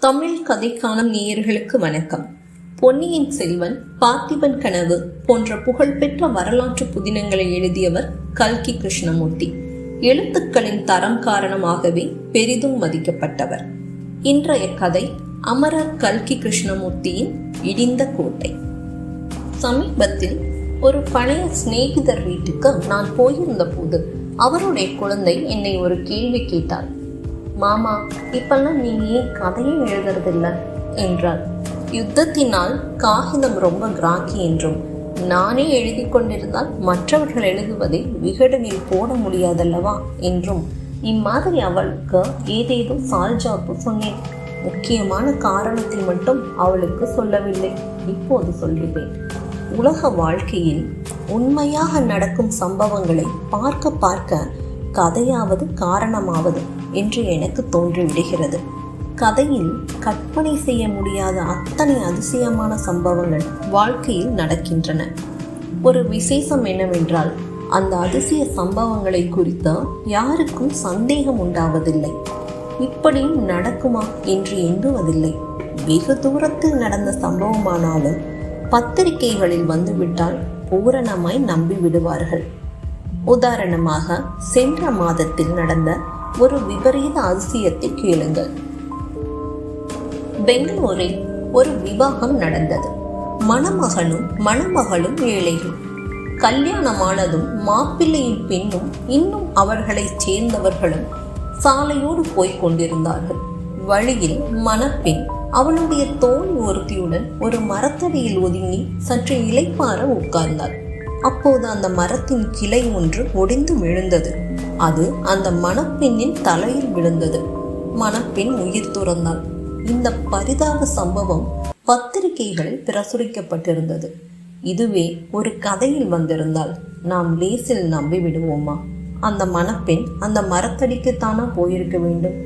தமிழ் கதைக்காலம் நேயர்களுக்கு வணக்கம். பொன்னியின் செல்வன், பார்த்திபன் கனவு போன்ற புகழ்பெற்ற வரலாற்று புதினங்களை எழுதியவர் கல்கி கிருஷ்ணமூர்த்தி. எழுத்துக்களின் தரம் காரணமாகவே பெரிதும் மதிக்கப்பட்டவர். இன்றைய கதை அமரர் கல்கி கிருஷ்ணமூர்த்தியின் இடிந்த கோட்டை. சமீபத்தில் ஒரு பழைய சிநேகிதர் வீட்டுக்கு நான் போயிருந்த போது அவருடைய குழந்தை என்னை ஒரு கேள்வி கேட்டார். மாமா, இப்பெல்லாம் நீங்க ஏன் கதையை எழுதுறதில்ல என்றார். யுத்தத்தினால் காகிதம் ரொம்ப கிராக்கி என்றும், நானே எழுதி கொண்டிருந்தால் மற்றவர்கள் எழுதுவதை விகடனில் போட முடியாதல்லவா என்றும் இம்மாதிரி அவளுக்கு ஏதேதோ சால்ஜாப்பு சொன்னேன். முக்கியமான காரணத்தை மட்டும் அவளுக்கு சொல்லவில்லை. இப்போது சொல்கிறேன். உலக வாழ்க்கையில் உண்மையாக நடக்கும் சம்பவங்களை பார்க்க பார்க்க கதையாவது காரணமாவது என்று எனக்கு தோன்றிவிடுகிறது. கதையில் கற்பனை செய்ய முடியாத அத்தனை அதிசயமான சம்பவங்கள் வாழ்க்கையில் நடக்கின்றன. ஒரு விசேஷம் என்னவென்றால், அந்த அதிசய சம்பவங்களை குறித்து யாருக்கும் சந்தேகம் உண்டாவதில்லை. இப்படியும் நடக்குமா என்று எண்ணுவதில்லை. வெகு தூரத்தில் நடந்த சம்பவமானாலும் பத்திரிகைகளில் வந்துவிட்டால் பூரணமாய் நம்பி விடுவார்கள். உதாரணமாக, சென்ற மாதத்தில் நடந்த ஒரு விபரீத அதிசயத்தை கேளுங்கள். பெங்களூரில் ஒரு விவாகம் நடந்தது. மணமகனும் மணமகளும் ஏழைகள். கல்யாணமானதும் மாப்பிள்ளையின் பெண்ணும் இன்னும் அவர்களை சேர்ந்தவர்களும் சாலையோடு போய்க் கொண்டிருந்தார்கள். வழியில் மணப்பெண் அவளுடைய தோழி ஒருத்தியுடன் ஒரு மரத்தடியில் ஒதுங்கி சற்று இளைப்பாற உட்கார்ந்தாள். அப்போது அந்த மரத்தின் கிளை ஒன்று ஒடிந்து விழுந்தது. அது அந்த மணப்பெண்ணின் தலையில் விழுந்தது. மணப்பெண் உயிர் துறந்தாள். இந்த பரிதாப சம்பவம் பத்திரிகைகளில் பிரசுரிக்கப்பட்டிருந்தது. இதுவே ஒரு கதையில் வந்திருந்தால் நாம் லேசில் நம்பி விடுவோமா? அந்த மணப்பெண் அந்த மரத்தடிக்குத்தானா போயிருக்க வேண்டும்?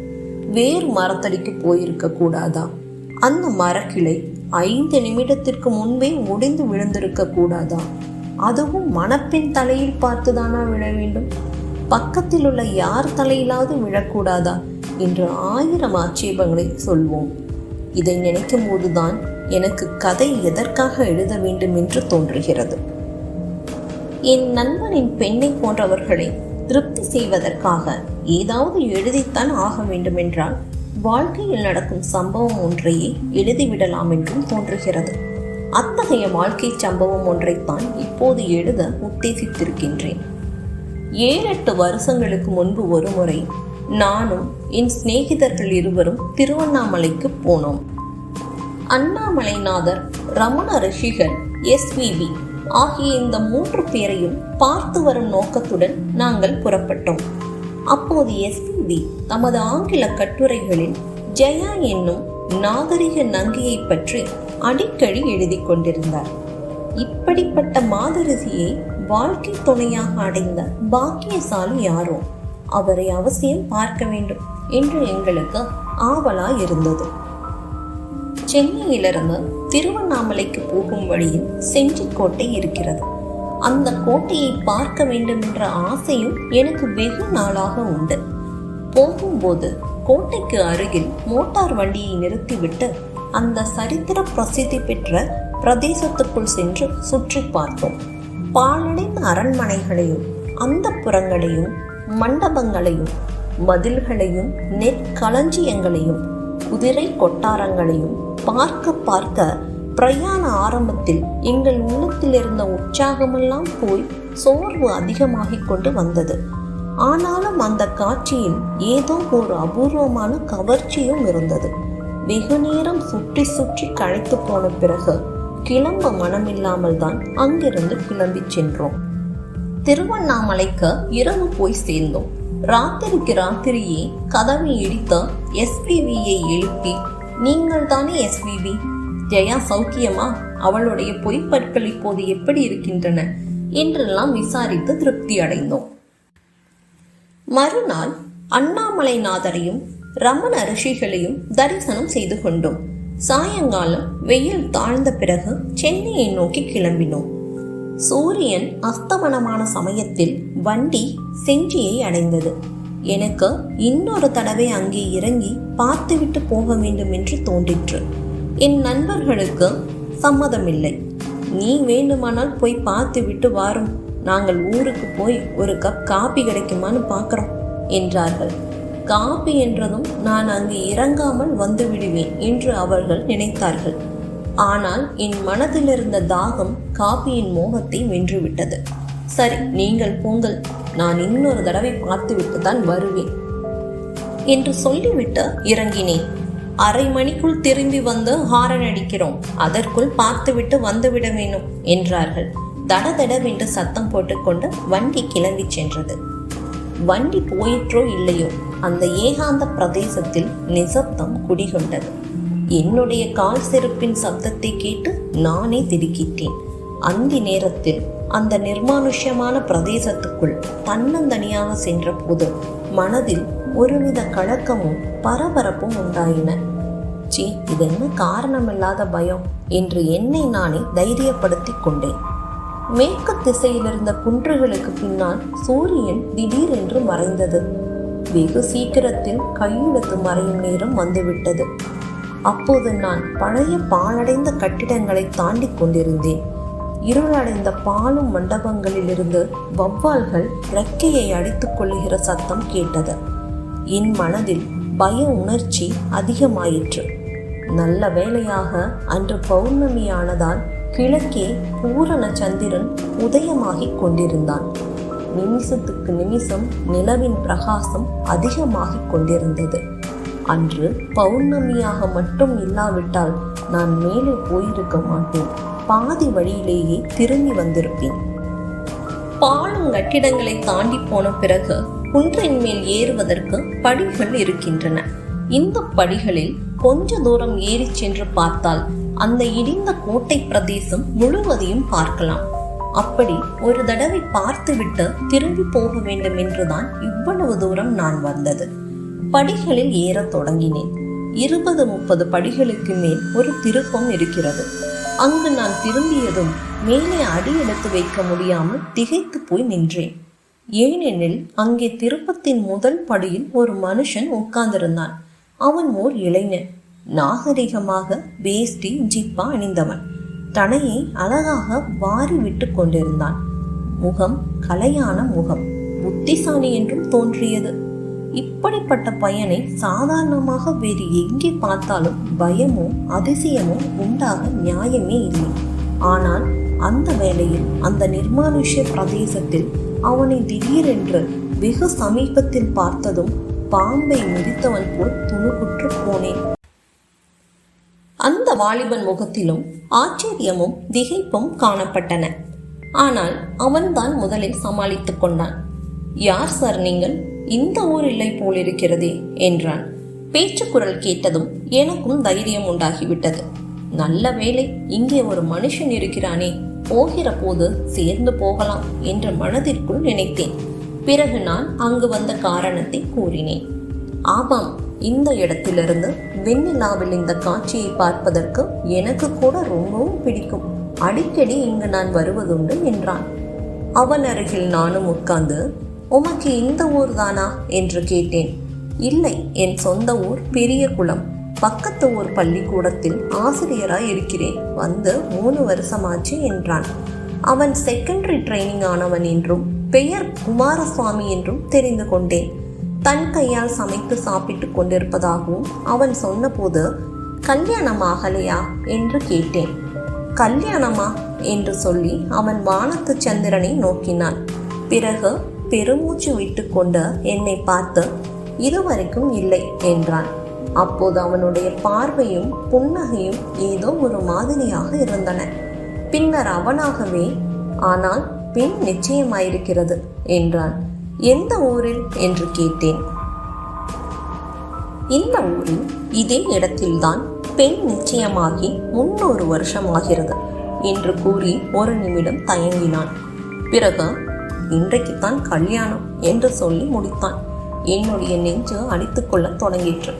வேறு மரத்தடிக்கு போயிருக்க கூடாதா? அந்த மரக்கிளை 5 நிமிடத்திற்கு முன்பே ஒடிந்து விழுந்திருக்க கூடாதா? அதுவும் மணப்பெண் தலையில் பார்த்துதானா விழ வேண்டும்? பக்கத்தில் உள்ள யார் தலையிலாவது விழக்கூடாதா என்று 1000 ஆட்சேபங்களை சொல்வோம். இதை நினைக்கும் போதுதான் எனக்கு கதை எதற்காக எழுத வேண்டும் என்று தோன்றுகிறது. என் நண்பனின் பெண்ணை போன்றவர்களை திருப்தி செய்வதற்காக ஏதாவது எழுதித்தான் ஆக வேண்டுமென்றால் வாழ்க்கையில் நடக்கும் சம்பவம் ஒன்றையே எழுதிவிடலாம் என்றும் தோன்றுகிறது. அத்தகைய வாழ்க்கை சம்பவம் ஒன்றைத்தான் இப்போது எழுத உத்தேசித்திருக்கின்றேன். 7-8 வருஷங்களுக்கு முன்பு ஒரு முறை நானும் என் சிநேகிதர்கள் இருவரும் திருவண்ணாமலைக்கு போனோம். அண்ணாமலைநாதர், ரமண ரிஷிகள், SVB ஆகிய இந்த 3 பேரையும் பார்த்து வரும் நோக்கத்துடன் நாங்கள் புறப்பட்டோம். அப்போது SVB தமது ஆங்கில கட்டுரைகளில் ஜெயா என்னும் நாகரிக நங்கையை பற்றி அடிக்கடி எழுதி கொண்டிருந்தார். இப்படிப்பட்ட மாதரிசியை வாழ்க்கை துணையாக அடைந்த பாக்கியசாலி யாரோ, அவரை அவசியம் பார்க்க வேண்டும் என்று எங்களுக்கு ஆவலா இருந்தது. சென்னையிலிருந்து திருவண்ணாமலைக்கு போகும் வழியில் செஞ்சிக்கோட்டை இருக்கிறது. அந்த கோட்டையை பார்க்க வேண்டும் என்ற ஆசையும் எனக்கு வெகு நாளாக உண்டு. போகும்போது கோட்டைக்கு அருகில் மோட்டார் வண்டியை நிறுத்திவிட்டு அந்த சரித்திர பிரசித்தி பெற்ற பிரதேசத்துக்குள் சென்று சுற்றி பார்த்தோம். பாழடைந்த அரண்மனைகளையும் அந்த புறங்களையும் மண்டபங்களையும் மதில்களையும் நெற்களஞ்சியங்களையும் குதிரை கொட்டாரங்களையும் பார்க்க பார்க்க பிரயாண ஆரம்பத்தில் எங்கள் உள்ளத்தில் இருந்த உற்சாகமெல்லாம் போய் சோர்வு அதிகமாகிக் கொண்டு வந்தது. ஆனாலும் அந்த காட்சியில் ஏதோ ஒரு அபூர்வமான கவர்ச்சியும் இருந்தது. வெகு நேரம் சுற்றி சுற்றி களைத்து போன பிறகு கிளம்ப மனமில்லாமல் தான் அங்கிருந்து கிளம்பி சென்றோம். திருவண்ணாமலைக்கு இரவு போய் சேர்ந்தோம். ராத்திரிக்கு ராத்திரியே கதவை இடித்த SVBயை எழுப்பி, நீங்கள் தானே SVB? ஜெயா சௌக்கியமா? அவளுடைய பொய்ப்பற்கள் இப்போது எப்படி இருக்கின்றன என்றெல்லாம் விசாரித்து திருப்தி அடைந்தோம். மறுநாள் அண்ணாமலைநாதரையும் ரமண ரிஷிகளையும் தரிசனம் செய்து கொண்டோம். சாயங்காலம் வெயில் தாழ்ந்த பிறகு சென்னையை நோக்கி கிளம்பினோம். சூரியன் அஸ்தமனமான சமயத்தில் வண்டி செஞ்சியை அடைந்தது. எனக்கு இன்னொரு தடவை அங்கே இறங்கி பார்த்துவிட்டு போக வேண்டும் என்று தோன்றிற்று. என் நண்பர்களுக்கு சம்மதமில்லை. நீ வேண்டுமானால் போய் பார்த்து விட்டு வாரும், நாங்கள் ஊருக்கு போய் ஒரு கப் காபி கிடைக்குமான்னு பார்க்குறோம் என்றார்கள். காபி என்றதும் நான் அங்கு இறங்காமல் வந்து விடுவேன் என்று அவர்கள் நினைத்தார்கள். ஆனால் என் மனதில் இருந்த தாகம் காபியின் மோகத்தை வென்றுவிட்டது. சரி, நீங்கள் போங்கள், நான் இன்னொரு தடவை பார்த்துவிட்டு தான் வருவேன் என்று சொல்லிவிட்டு இறங்கினேன். அரை மணிக்குள் திரும்பி வந்து ஹாரன் அடிக்கிறோம், அதற்குள் பார்த்துவிட்டு வந்துவிட வேணும் என்றார்கள். தடதடவென்று சத்தம் போட்டுக்கொண்டு வண்டி கிளம்பி சென்றது. வண்டி போயிற்றோ இல்லையோ, அந்த ஏகாந்த பிரதேசத்தில் நிசப்தம் குடிகொண்டது. என்னுடைய கால் செருப்பின் சப்தத்தை கேட்டு நானே திடுக்கிட்டேன். அந்தி நேரத்தில் அந்த நிர்மானுஷ்யமான பிரதேசத்துக்குள் தன்னந்தனியாக சென்ற போது மனதில் ஒருவித கலக்கமும் பரபரப்பும் உண்டாயின. சீ, இதென்ன காரணமில்லாத பயம் என்று என்னை நானே தைரியப்படுத்தி கொண்டேன். மேற்கு திசையில் இருந்த குன்றுகளுக்கு பின்னால் சூரியன் திடீரென்று மறைந்தது. வெகு சீக்கிரத்தில் கையெழுத்து மறையும் நேரம் வந்துவிட்டது. அப்போது நான் பழைய பாழடைந்த கட்டிடங்களை தாண்டி கொண்டிருந்தேன். இருளடைந்த பாலும் மண்டபங்களிலிருந்து வௌவால்கள் இறக்கையை அடித்துக் கொள்ளுகிற சத்தம் கேட்டது. என் மனதில் பய உணர்ச்சி அதிகமாயிற்று. நல்ல வேளையாக அன்று பௌர்ணமியானதால் கிழக்கே பூரண சந்திரன் உதயமாகிக் கொண்டிருந்தான். நிமிஷத்துக்கு நிமிஷம் நிலவின் பிரகாசம் அதிகமாகிக் கொண்டிருந்தது. அன்று பௌர்ணமியாக மட்டும் இல்லாவிட்டால் நான் மேலே போயிருக்க மாட்டேன். பாதி வழியிலேயே திரும்பி வந்திருப்பேன். பாலும் கட்டிடங்களை தாண்டி போன பிறகு குன்றின் மேல் ஏறுவதற்கு படிகள் இருக்கின்றன. இந்த படிகளில் கொஞ்ச தூரம் ஏறி சென்று பார்த்தால் அந்த இடிந்த கோட்டை பிரதேசம் முழுவதையும் பார்க்கலாம். அப்படி ஒரு தடவை பார்த்துவிட்டு திரும்பி போக வேண்டும் என்றுதான் இவ்வளவு தூரம் நான் வந்தது. படிகளில் ஏற தொடங்கினேன். 20-30 படிகளுக்கு மேல் ஒரு திருப்பம் இருக்கிறது. அங்கு நான் திரும்பியதும் மேலே அடி எடுத்து வைக்க முடியாமல் திகைத்து போய் நின்றேன். ஏனெனில் அங்கே திருப்பத்தின் முதல் படியில் ஒரு மனுஷன் உட்கார்ந்திருந்தான். அவன் ஓர் இளைஞன், நாகரிகமாக வேஷ்டி ஜிப்பா அணிந்தவன். தனையை அழகாக வாரி விட்டு கொண்டிருந்தான். முகம் கலையான முகம், புத்திசாலி என்றும் தோன்றியது. இப்படிப்பட்ட பையனை சாதாரணமாக வேறு எங்கே பார்த்தாலும் பயமோ அதிசயமோ உண்டாக நியாயமே இல்லை. ஆனால் அந்த வேளையில் அந்த நிர்மானுஷ்ய பிரதேசத்தில் அவனை திடீரென்று வெகு சமீபத்தில் பார்த்ததும் பாம்பை மிதித்தவன் போல் துணுக்குற்று போனேன். அந்த வாலிபன் முகத்திலும் ஆச்சரியமும் திகைப்பும் காணப்பட்டன. ஆனால் அவன்தான் முதலில் சமாளித்துக் கொண்டான். யார் சார் நீங்கள்? இந்த ஊர் இல்லை போலிருக்கிறதே என்றான். பேச்சு குரல் கேட்டதும் எனக்கும் தைரியம் உண்டாகிவிட்டது. நல்ல வேளை, இங்கே ஒரு மனுஷன் இருக்கிறானே, போகிற போது சேர்ந்து போகலாம் என்று மனதிற்குள் நினைத்தேன். பிறகு நான் அங்கு வந்த காரணத்தை கூறினேன். ஆமாம், இந்த இடத்திலிருந்து வெண்ணிலாவில் இந்த காட்சியை பார்ப்பதற்கு எனக்கு கூட ரொம்பவும் பிடிக்கும். அடிக்கடி இங்கு நான் வருவதுண்டு என்றான். அவன் அருகில் நானும் உட்கார்ந்து, உமக்கு இந்த ஊர் தானா என்று கேட்டேன். இல்லை, என் சொந்த ஊர் பெரிய குளம். பக்கத்து ஊர் பள்ளிக்கூடத்தில் ஆசிரியராய் இருக்கிறேன். வந்து 3 வருஷமாச்சு என்றான். அவன் செகண்டரி ட்ரைனிங் ஆனவன் என்றும் பெயர் குமாரசுவாமி என்றும் தெரிந்து கொண்டேன். தன் கையால் சமைத்து சாப்பிட்டு கொண்டிருப்பதாகவும் அவன் சொன்னபோது, கல்யாணம் ஆகலையா என்று கேட்டேன். கல்யாணமா என்று சொல்லி அவன் வானத்து சந்திரனை நோக்கினான். பிறகு பெருமூச்சு விட்டு கொண்டு என்னை பார்த்து, இதுவரைக்கும் இல்லை என்றான். அப்போது அவனுடைய பார்வையும் புன்னகையும் ஏதோ ஒரு மாதிரியாக இருந்தன. பின்னர் அவனாகவே, ஆனால் பெண் நிச்சயமாயிருக்கிறது என்றான். எந்த ஊரில் என்று கேட்டேன். இந்த ஊரில் இதே இடத்தில்தான் பெண் நிச்சயமாகி 300 வருஷம் ஆகிறது என்று கூறி ஒரு நிமிடம் தயங்கினான். பிறகு, இன்றைக்குத்தான் கல்யாணம் என்று சொல்லி முடித்தான். என்னுடைய நெஞ்சு அடித்துக்கொள்ள தொடங்கிற்று.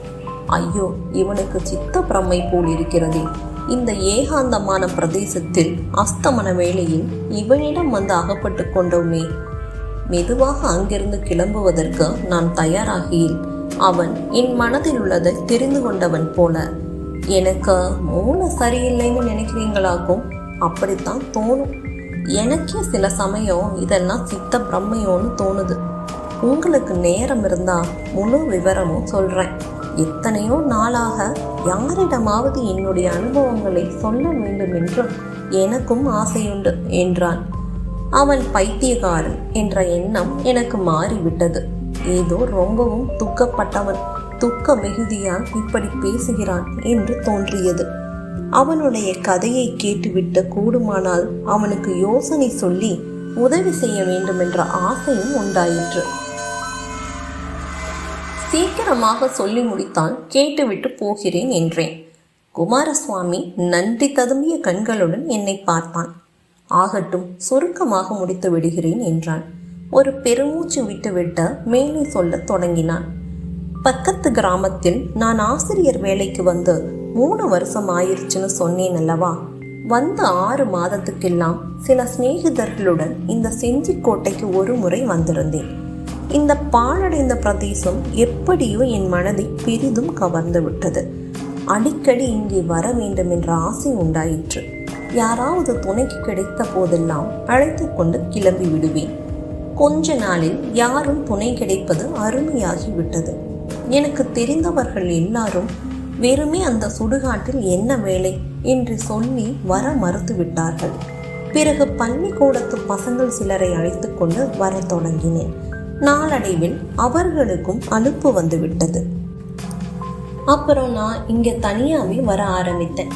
ஐயோ, இவனுக்கு சித்த பிரமை போல் இருக்கிறதே. இந்த ஏகாந்தமான பிரதேசத்தில் அஸ்தமன வேளையில் இவனிடம் வந்து அகப்பட்டு கொண்டோமே. மெதுவாக அங்கிருந்து கிளம்புவதற்கு நான் தயாராகியில் அவன் என் மனதில் உள்ளதை தெரிந்து கொண்டவன் போல, எனக்கு மூளை சரியில்லைன்னு நினைக்கிறீங்களாக்கும், அப்படித்தான் தோணும். எனக்கே சில சமயம் இதெல்லாம் சித்த பிரம்மையோன்னு தோணுது. உங்களுக்கு நேரம் இருந்தா முழு விவரமும் சொல்றேன். எத்தனையோ நாளாக யாரிடமாவது என்னுடைய அனுபவங்களை சொல்ல வேண்டும் என்று எனக்கும் ஆசையுண்டு என்றான். அவன் பைத்தியக்காரன் என்ற எண்ணம் எனக்கு மாறிவிட்டது. ஏதோ ரொம்பவும் துக்கப்பட்டவன் துக்க மிகுதியால் இப்படி பேசுகிறான் என்று தோன்றியது. அவனுடைய கதையை கேட்டுவிட்டு கூடுமானால் அவனுக்கு யோசனை சொல்லி உதவி செய்ய வேண்டும் என்ற ஆசையும் உண்டாயிற்று. சீக்கிரமாக சொல்லி முடித்தான். கேட்டுவிட்டு போகிறேன் என்றேன். குமாரசுவாமி நன்றி ததும்பிய கண்களுடன் என்னை பார்த்தான். ஆகட்டும், சுருக்கமாக முடித்து விடுகிறேன் என்றான். ஒரு பெருமூச்சு விட்டுவிட்டு மேலே சொல்ல தொடங்கினான். பக்கத்து கிராமத்தில் நான் ஆசிரியர் வேலைக்கு வந்து 3 வருஷம் ஆயிருச்சுன்னு சொன்னேன் அல்லவா. வந்த 6 மாதத்துக்கெல்லாம் சில சிநேகிதர்களுடன் இந்த செஞ்சிக்கோட்டைக்கு ஒரு முறை வந்திருந்தேன். இந்த பாழடைந்த பிரதேசம் எப்படியோ என் மனதை பெரிதும் கவர்ந்து விட்டது. அடிக்கடி இங்கே வர வேண்டும் என்ற ஆசை உண்டாயிற்று. யாராவது துணைக்கு கிடைத்த போதெல்லாம் அழைத்து கொண்டு கிளம்பி விடுவேன். கொஞ்ச நாளில் யாரும் துணை கிடைப்பது அருமையாகிவிட்டது. எனக்கு தெரிந்தவர்கள் எல்லாரும் வெறுமே அந்த சுடுகாட்டில் என்ன வேலை என்று சொல்லி வர மறுத்து விட்டார்கள். பிறகு பள்ளிக்கூடத்து பசங்கள் சிலரை அழைத்து கொண்டு வர தொடங்கினேன். நாளடைவில் அவர்களுக்கும் அலுப்பு வந்து விட்டது. அப்புறம் நான் இங்கே தனியாகவே வர ஆரம்பித்தேன்.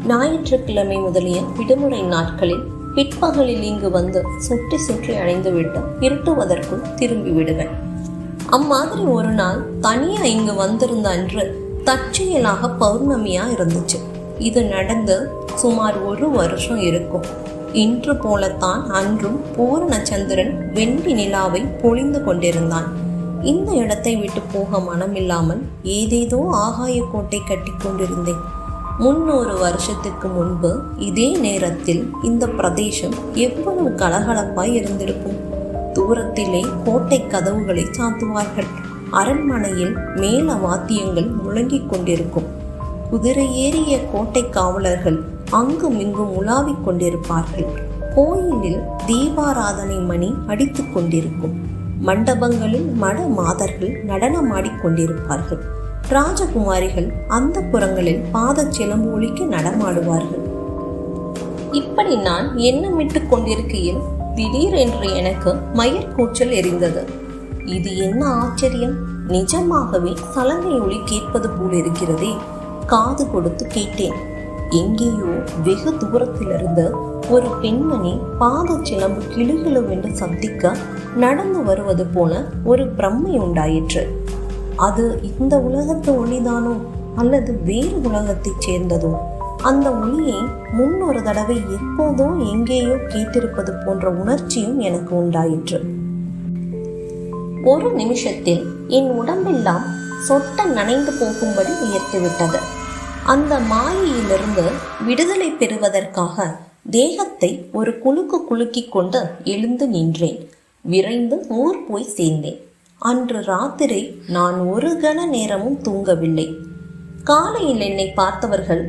ஞாயிற்றுக்கிழமை முதலிய விடுமுறை நாட்களில் பிற்பகலில் இங்கு வந்து சுற்றி சுற்றி அடைந்துவிட்டு இருட்டுவதற்குள் திரும்பி விடுவேன். அம்மாதிரி ஒரு நாள் தனியா இங்கு வந்திருந்த அன்று தற்செயலாக பௌர்ணமியா இருந்துச்சு. இது நடந்து சுமார் 1 வருஷம் இருக்கும். இன்று போலத்தான் அன்றும் பூரணச்சந்திரன் வெள்ளி நிலாவை பொழிந்து கொண்டிருந்தான். இந்த இடத்தை விட்டு போக மனமில்லாமல் ஏதேதோ ஆகாய கோட்டை கட்டி கொண்டிருந்தேன். 300 வருஷத்துக்கு முன்பு இதே நேரத்தில் இந்த பிரதேசம் எவ்வளவு கலகலப்பாய் இருந்திருக்கும். தூரத்திலே கோட்டை கதவுகளை சாத்துவார்கள். அரண்மனையில் மேல வாத்தியங்கள் முழங்கிக் கொண்டிருக்கும். குதிரை ஏறிய கோட்டை காவலர்கள் அங்கும் இங்கும் உலாவிக் கொண்டிருப்பார்கள். கோயிலில் தீபாராதனை மணி அடித்து கொண்டிருக்கும். மண்டபங்களில் மட மாதர்கள் நடனமாடிக்கொண்டிருப்பார்கள். ராஜகுமாரிகள் அந்த புறங்களில் பாத சிலம்பு ஒலிக்க நடமாடுவார்கள். இப்படி நான் எண்ணமிட்டு கொண்டிருக்கையில் திடீரென்று எனக்கு மயிர்கூச்சல் எரிந்தது. இது என்ன ஆச்சரியம்! நிஜமாகவே சலங்கை ஒலி கேட்பது போல் இருக்கிறதே. காது கொடுத்து கேட்டேன். எங்கேயோ வெகு தூரத்திலிருந்து ஒரு பெண்மணி பாத சிலம்பு கிளுகிளுவென்று சப்திக்க நடந்து வருவது போல ஒரு பிரம்மை உண்டாயிற்று. அது இந்த உலகத்து ஒளிதானோ அல்லது வேறு உலகத்தைச் சேர்ந்ததோ? அந்த ஒளியை முன்னொரு தடவை எப்போதோ எங்கேயோ கேட்டிருப்பது போன்ற உணர்ச்சியும் எனக்கு உண்டாயிற்று. ஒரு நிமிஷத்தில் என் உடம்பெல்லாம் சொட்ட நனைந்து போகும்படி உயர்த்திவிட்டது. அந்த மாயையிலிருந்து விடுதலை பெறுவதற்காக தேகத்தை ஒரு குலுக்கு குலுக்கிக் கொண்டு எழுந்து நின்றேன். விரைந்து ஊர் போய் சேர்ந்தேன். அன்று ராத்திரி நான் ஒரு கண நேரமும் தூங்கவில்லை. காலையில் என்னை பார்த்தவர்கள்,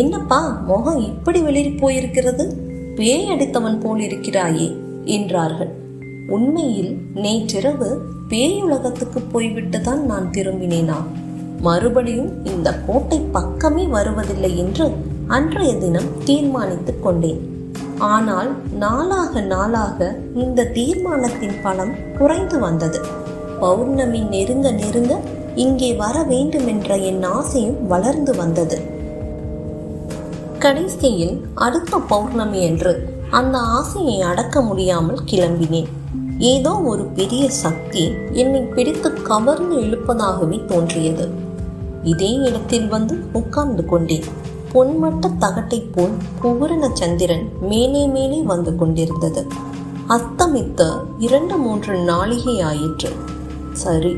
என்னப்பா முகம் இப்படி வெளிரி போயிருக்கிறது, பேய் அடித்தவன் போல் இருக்கிறாயே என்றார்கள். உண்மையில் நேற்றிரவு பேயுலகத்துக்கு போய்விட்டுதான் நான் திரும்பினேனா? மறுபடியும் இந்த கோட்டை பக்கமே வருவதில்லை என்று அன்றைய தினம் தீர்மானித்துக் கொண்டேன். ஆனால் நாளாக நாளாக இந்த தீர்மானத்தின் பலம் குறைந்து வந்தது. பௌர்ணமி நெருங்க நெருங்க இங்கே வர வேண்டும் என்ற என் ஆசையும் வளர்ந்து வந்தது. கடைசியில் அடுத்த பௌர்ணமி என்று அந்த ஆசையை அடக்க முடியாமல் கிளம்பினேன். ஏதோ ஒரு பெரிய சக்தி என்னை பிடித்து கவர்ந்து இழுப்பதாகவே தோன்றியது. இதே இடத்தில் வந்து உட்கார்ந்து கொண்டேன். பொன்மட்ட தகட்டை போல் பூரண சந்திரன் மேலே மேலே வந்து கொண்டிருந்தது. அஸ்தமித்த 2-3 நாளிகை ஆயிற்று. சரி,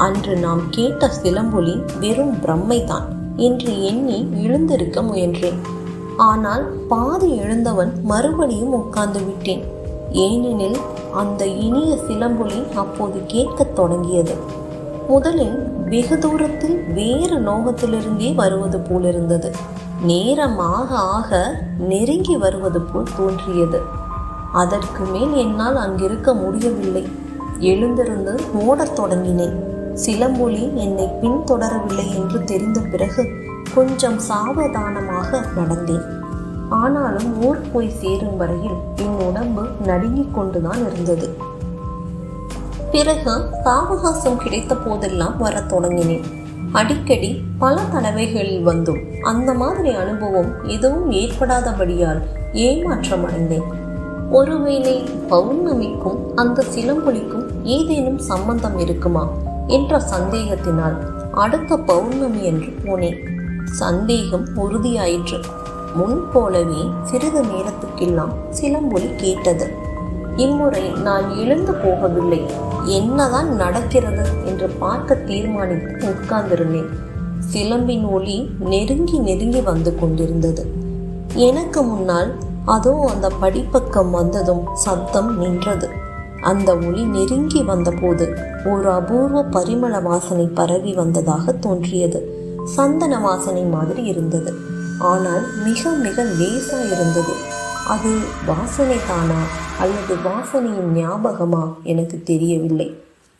அன்று நாம் கேட்ட சிலம்பொலி வெறும் பிரம்மைதான் என்று எண்ணி எழுந்திருக்க முயன்றேன். ஆனால் பாதி எழுந்தவன் மறுபடியும் உட்கார்ந்து விட்டேன். ஏனெனில் அந்த இனிய சிலம்பொலி அப்போது கேட்கத் தொடங்கியது. முதலில் வெகு தூரத்தில் வேறு நோகத்திலிருந்தே வருவது போலிருந்தது. நேரமாக ஆக நெருங்கி வருவது போல் தோன்றியது. அதற்கு மேல் என்னால் அங்கிருக்க முடியவில்லை. எழுந்திருந்து ஓடத் தொடங்கினேன். சிலம்பொலி என்னை பின்தொடரவில்லை என்று தெரிந்த பிறகு கொஞ்சம் சாவதானமாக நடந்தேன். ஆனாலும் ஊர் போய் சேரும் வரையில் என் உடம்பு நடுங்கிக் கொண்டுதான் இருந்தது. பிறகு சாவகாசம் கிடைத்த போதெல்லாம் வரத் தொடங்கினேன். அடிக்கடி பல தடவைகளில் வந்தும் அந்த மாதிரி அனுபவம் எதுவும் ஏற்படாதபடியால் ஏமாற்றம் அடைந்தேன். ஒருவேளை பௌர்ணமிக்கும் அந்த சிலம்பொலிக்கும் ஏதேனும் சம்பந்தம் இருக்குமா என்ற சந்தேகத்தினால் அடுத்த பௌர்ணமி என்று போனேன். சந்தேகம் உறுதியாயிற்று. முன் போலவே சிறிது நேரத்துக்கெல்லாம் சிலம்பொலி கேட்டது. இம்முறை நான் எழுந்து போகவில்லை. என்னதான் நடக்கிறது என்று பார்க்க தீர்மானித்து உட்கார்ந்திருந்தேன். சிலம்பின் ஒலி நெருங்கி நெருங்கி வந்து கொண்டிருந்தது. எனக்கு முன்னால் அதோ அந்த படிப்பக்கம் வந்ததும் சத்தம் நின்றது. அந்த ஒலி நெருங்கி வந்தபோது ஒரு அபூர்வ பரிமள வாசனை பரவி வந்ததாக தோன்றியது. சந்தன வாசனை மாதிரி இருந்தது. ஆனால் மிக மிக லேசா இருந்தது. அது வாசனை தானா அல்லது வாசனையின் ஞாபகமா எனக்கு தெரியவில்லை.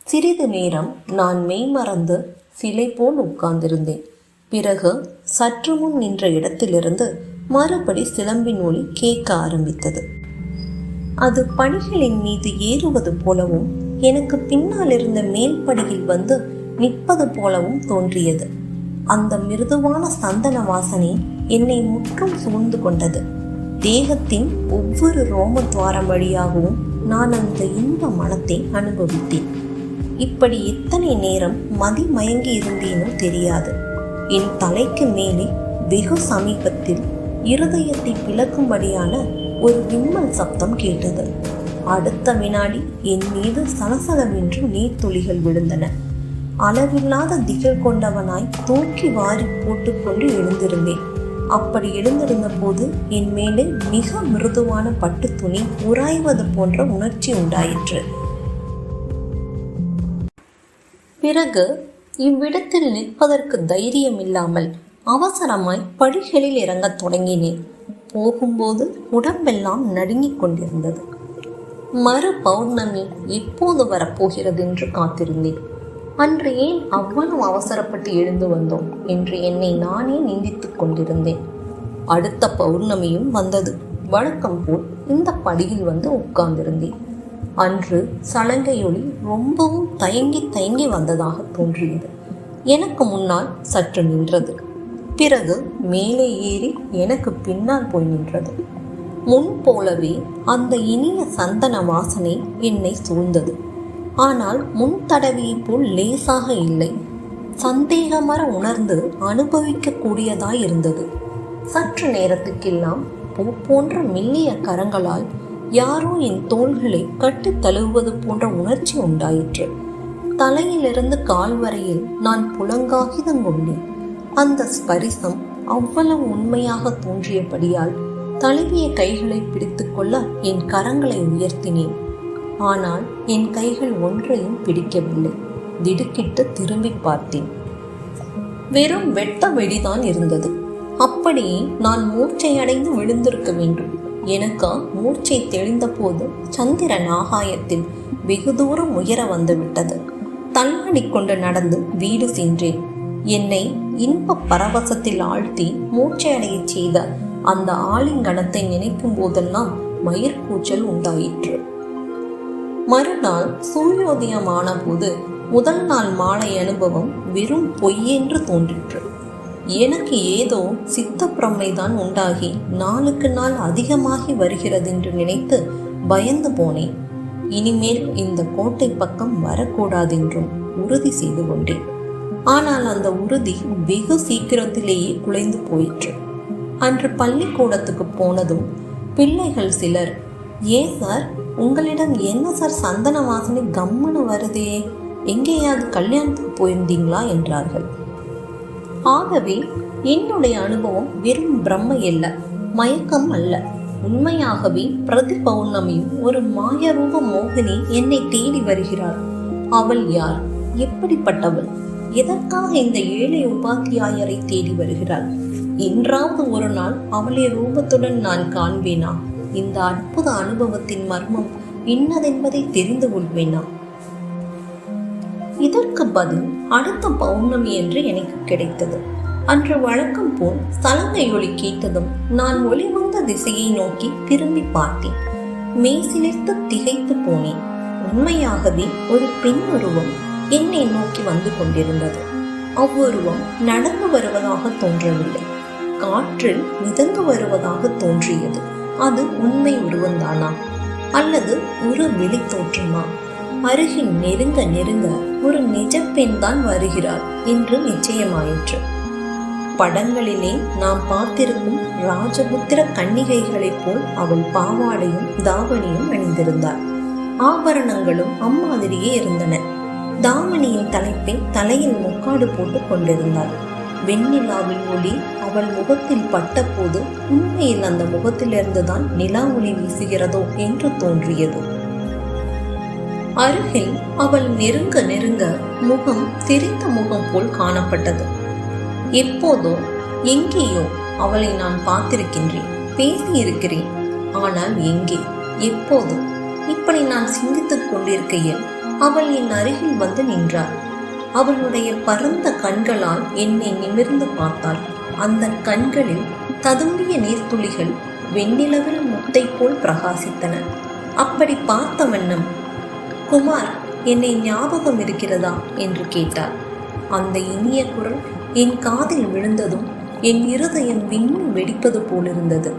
சிறிது நேரம் நான் மெய்மறந்து சிலை போல் உட்கார்ந்திருந்தேன். பிறகு சற்று முன் நின்ற இடத்திலிருந்து மறுபடி சிலம்பின் ஒலி கேட்க ஆரம்பித்தது. அது படிகளின் மீது ஏறுவது போலவும் எனக்கு பின்னால் இருந்த மேல்படியில் வந்து நிற்பது போலவும் தோன்றியது. அந்த மிருதுவான சந்தன வாசனை என்னை முற்றும் சூழ்ந்து கொண்டது. தேகத்தின் ஒவ்வொரு ரோமத்வாரம் வழியாகவும் நான் அந்த இன்ப மனத்தை அனுபவித்தேன். இப்படி எத்தனை நேரம் மதி மயங்கி இருந்தேனோ தெரியாது. என் தலைக்கு மேலே வெகு சமீபத்தில் இருதயத்தை பிளக்கும்படியான ஒரு விம்மல் சப்தம் கேட்டது. அடுத்த வினாடி என் மீது சலசலவென்று நீர்த்துளிகள் விழுந்தன. அளவில்லாத திகில் கொண்டவனாய் தூக்கி வாரி போட்டுக்கொண்டு எழுந்திருந்தேன். அப்படி எழுந்திருந்த போது என் மேலே மிக மிருதுவான பட்டு துணி உராய்வது போன்ற உணர்ச்சி உண்டாயிற்று. பிறகு இவ்விடத்தில் நிற்பதற்கு தைரியம் இல்லாமல் அவசரமாய் படிகளில் இறங்கத் தொடங்கினேன். போகும்போது உடம்பெல்லாம் நடுங்கிக் கொண்டிருந்தது. மறு பௌர்ணமி எப்போது வரப்போகிறது என்று காத்திருந்தேன். அன்று ஏன் அவ்வளவு அவசரப்பட்டு எழுந்து வந்தோம் என்று என்னை நானே நிந்தித்துக் கொண்டிருந்தேன். அடுத்த பௌர்ணமியும் வந்தது. வழக்கம் போல் இந்த படியில் வந்து உட்கார்ந்திருந்தேன். அன்று சலங்கையொலி ரொம்பவும் தயங்கி தயங்கி வந்ததாக தோன்றியது. எனக்கு முன்னால் சற்று நின்றது. பிறகு மேலே ஏறி எனக்கு பின்னால் போய் நின்றது. முன் போலவே அந்த இனிய சந்தன வாசனை என்னை சூழ்ந்தது. ஆனால் முன் தடவையை போல் லேசாக இல்லை. சந்தேகமற உணர்ந்து அனுபவிக்க கூடியதாய் இருந்தது. சற்று நேரத்துக்கெல்லாம் பூ போன்ற மெல்லிய கரங்களால் யாரோ என் தோள்களை கட்டி தழுவுவது போன்ற உணர்ச்சி உண்டாயிற்று. தலையிலிருந்து கால் வரையில் நான் புலங்காகிதம் கொண்டேன். அந்த ஸ்பரிசம் அவ்வளவு உண்மையாக தோன்றியபடியால் தழுவிய கைகளை பிடித்து கொள்ள என் கரங்களை உயர்த்தினேன். ஆனால் என் கைகள் ஒன்றையும் பிடிக்கவில்லை. திடுக்கிட்டு திரும்பி பார்த்தேன். வெறும் வெட்ட வெடிதான் இருந்தது. அப்படியே நான் மூர்ச்சையடைந்து விழுந்திருக்க வேண்டும். எனக்கு மூர்ச்சை தெளிந்த போது சந்திரன் ஆகாயத்தில் வெகு தூரம் உயர வந்து விட்டது. தள்ளாடி கொண்டு நடந்து வீடு சென்றேன். என்னை இன்ப பரவசத்தில் ஆழ்த்தி மூர்ச்சையடைய செய்த அந்த ஆலிங்கனத்தை நினைக்கும் போதெல்லாம் மயிர்கூச்சல் உண்டாயிற்று. மறுநாள் சூரியோதயமான போது முதல் நாள் மாலை அனுபவம் வெறும் பொய்யென்று தோன்றிற்று. எனக்கு ஏதோ சித்த பிரமைதான் உண்டாகி நாளுக்கு நாள் அதிகமாகி வருகிறது என்று நினைத்து பயந்து போனேன். இனிமேல் இந்த கோட்டை பக்கம் வரக்கூடாதென்றும் உறுதி செய்து கொண்டேன். ஆனால் அந்த உறுதி வெகு சீக்கிரத்திலேயே குலைந்து போயிற்று. அன்று பள்ளிக்கூடத்துக்கு போனதும் பிள்ளைகள் சிலர், ஏன் சார் உங்களிடம் என்ன சார் சந்தன வாசனை கம்முன்னு வருதே, எங்கேயாவது கல்யாணத்துக்கு போயிருந்தீங்களா என்றார்கள். ஆகவே என்னுடைய அனுபவம் வெறும் பிரம்மை அல்ல, மயக்கம் அல்ல. உண்மையாகவே பிரதி பௌர்ணமியும் ஒரு மாயரூப மோகினி என்னை தேடி வருகிறாள். அவள் யார்? எப்படிப்பட்டவள்? எதற்காக இந்த ஏழை உபாத்தியாயரை தேடி வருகிறாள்? என்றாவது ஒரு நாள் அவளை ரூபத்துடன் நான் காண்பேனா? இந்த அற்புத அனுபவத்தின் மர்மம் இன்னதென்பதை தெரிந்து கொள்வேனா? இதற்கு பதில் அடுத்த பௌர்ணமி என்று எனக்கு கிடைத்தது. அன்று வழக்கம் போல் சலங்கை ஒளி கேட்டதும் நான் ஒளி வந்த திசையை நோக்கி திரும்பி பார்த்தேன். மெய்சிலிர்த்து திகைத்து போனேன். உண்மையாகவே ஒரு பெண் உருவம் என்னை நோக்கி வந்து கொண்டிருந்தது. அவ்வுருவம் நடந்து வருவதாக தோன்றவில்லை, காற்றில் மிதந்து வருவதாக தோன்றியது. அது உண்மை உருவந்தானா அல்லது ஒரு வெளி தோற்றமா? அருகில் நெருங்க நெருங்க ஒரு நிஜ பெண் தான் வருகிறாள் என்று நிச்சயமாயிற்று. படங்களிலே நாம் பார்த்திருக்கும் ராஜபுத்திர கன்னிகைகளைப் போல் அவள் பாவாடையும் தாவணியும் அணிந்திருந்தாள். ஆபரணங்களும் அம்மாதிரியே இருந்தன. தாவணியின் தலைப்பை தலையில் முக்காடு போட்டு கொண்டிருந்தாள். வெண்ணிலாவின் ஒளி அவள் முகத்தில் பட்ட போது உண்மையில் அந்த முகத்திலிருந்துதான் நிலா ஒளி வீசுகிறதோ என்று தோன்றியது. அருகில் அவள் நெருங்க நெருங்க முகம் தெரிந்த முகம் போல் காணப்பட்டது. எப்போதோ எங்கேயோ அவளை நான் பார்த்திருக்கின்றேன், பேசியிருக்கிறேன். ஆனால் எங்கே, எப்போது? இப்படி நான் சிந்தித்துக் கொண்டிருக்கையில் அவள் என் அருகில் வந்து நின்றாள். அவளுடைய பரந்த கண்களால் என்னை நிமிர்ந்து பார்த்தாள். அந்த கண்களில் ததும்பிய நீர்த்துளிகள் வெண்ணிலவில் முத்தை போல் பிரகாசித்தன. அப்படி பார்த்த வண்ணம், குமார், என்னை ஞாபகம் இருக்கிறதா என்று கேட்டாள். அந்த இனிய குரல் என் காதில் விழுந்ததும் என் இருதயம் விண்ணும் வெடிப்பது போலிருந்தது.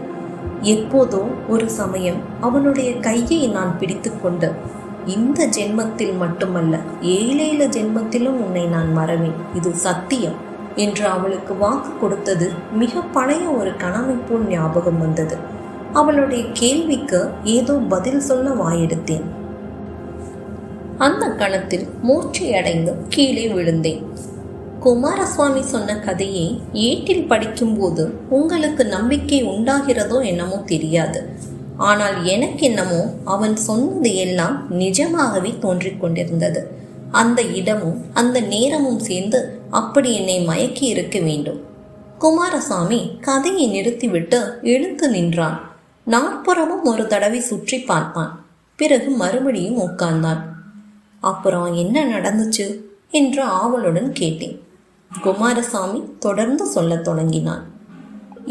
எப்போதோ ஒரு சமயம் அவனுடைய கையை நான் பிடித்து கொண்டு, இந்த ஜென்மத்தில் மட்டுமல்ல, 7 ஜென்மத்திலும் உன்னை நான் மறவேன், இது சத்தியம் என்று அவளுக்கு வாக்கு கொடுத்தது மிக பழைய ஒரு கனவை போல் ஞாபகம் வந்தது. அவளுடைய கேள்விக்கு ஏதோ பதில் சொல்ல வாயெடுத்தேன். அந்த கணத்தில் மூர்ச்சையடைந்து கீழே விழுந்தேன். குமாரசுவாமி சொன்ன கதையை ஏட்டில் படிக்கும்போது உங்களுக்கு நம்பிக்கை உண்டாகிறதோ என்னமோ தெரியாது. ஆனால் எனக்கு என்னமோ அவன் சொன்னது எல்லாம் நிஜமாகவே தோன்றிக் கொண்டிருந்தது. அந்த இடமும் அந்த நேரமும் சேர்ந்து அப்படி என்னை மயக்கி இருக்க வேண்டும். குமாரசாமி கதையை நிறுத்திவிட்டு எழுந்து நின்றான். நாற்புறமும் ஒரு தடவை சுற்றி பார்த்தான். பிறகு மறுபடியும் உட்கார்ந்தான். அப்புறம் என்ன நடந்துச்சு என்று ஆவலுடன் கேட்டேன். குமாரசாமி தொடர்ந்து சொல்லத் தொடங்கினான்.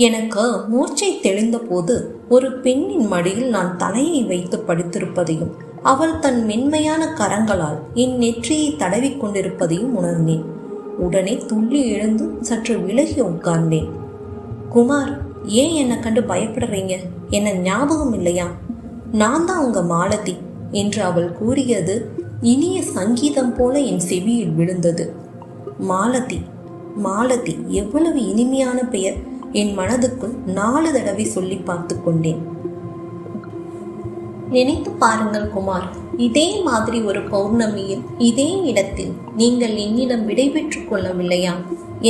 எனக்கு மூர்ச்சை தெளிந்த போது ஒரு பெண்ணின் மடியில் நான் தலையை வைத்து படுத்திருப்பதையும் அவள் தன் மென்மையான கரங்களால் என் நெற்றியை தடவி கொண்டிருப்பதையும் உணர்ந்தேன். உடனே துள்ளி எழுந்து சற்று விலகி உட்கார்ந்தேன். குமார், ஏன் என்னை கண்டு பயப்படுறீங்க? என்ன ஞாபகம் இல்லையா? நான் தான் உங்க மாலதி என்று அவள் கூறியது இனிய சங்கீதம் போல என் செவியில் விழுந்தது. மாலதி, மாலதி, எவ்வளவு இனிமையான பெயர்! என் மனதுக்குள் 4 தடவை சொல்லி பார்த்து கொண்டேன். நினைத்து பாருங்கள் குமார், இதே மாதிரி ஒரு பௌர்ணமியில் இதே இடத்தில் நீங்கள் என்னிடம் விடைபெற்றுக் கொள்ளவில்லையா?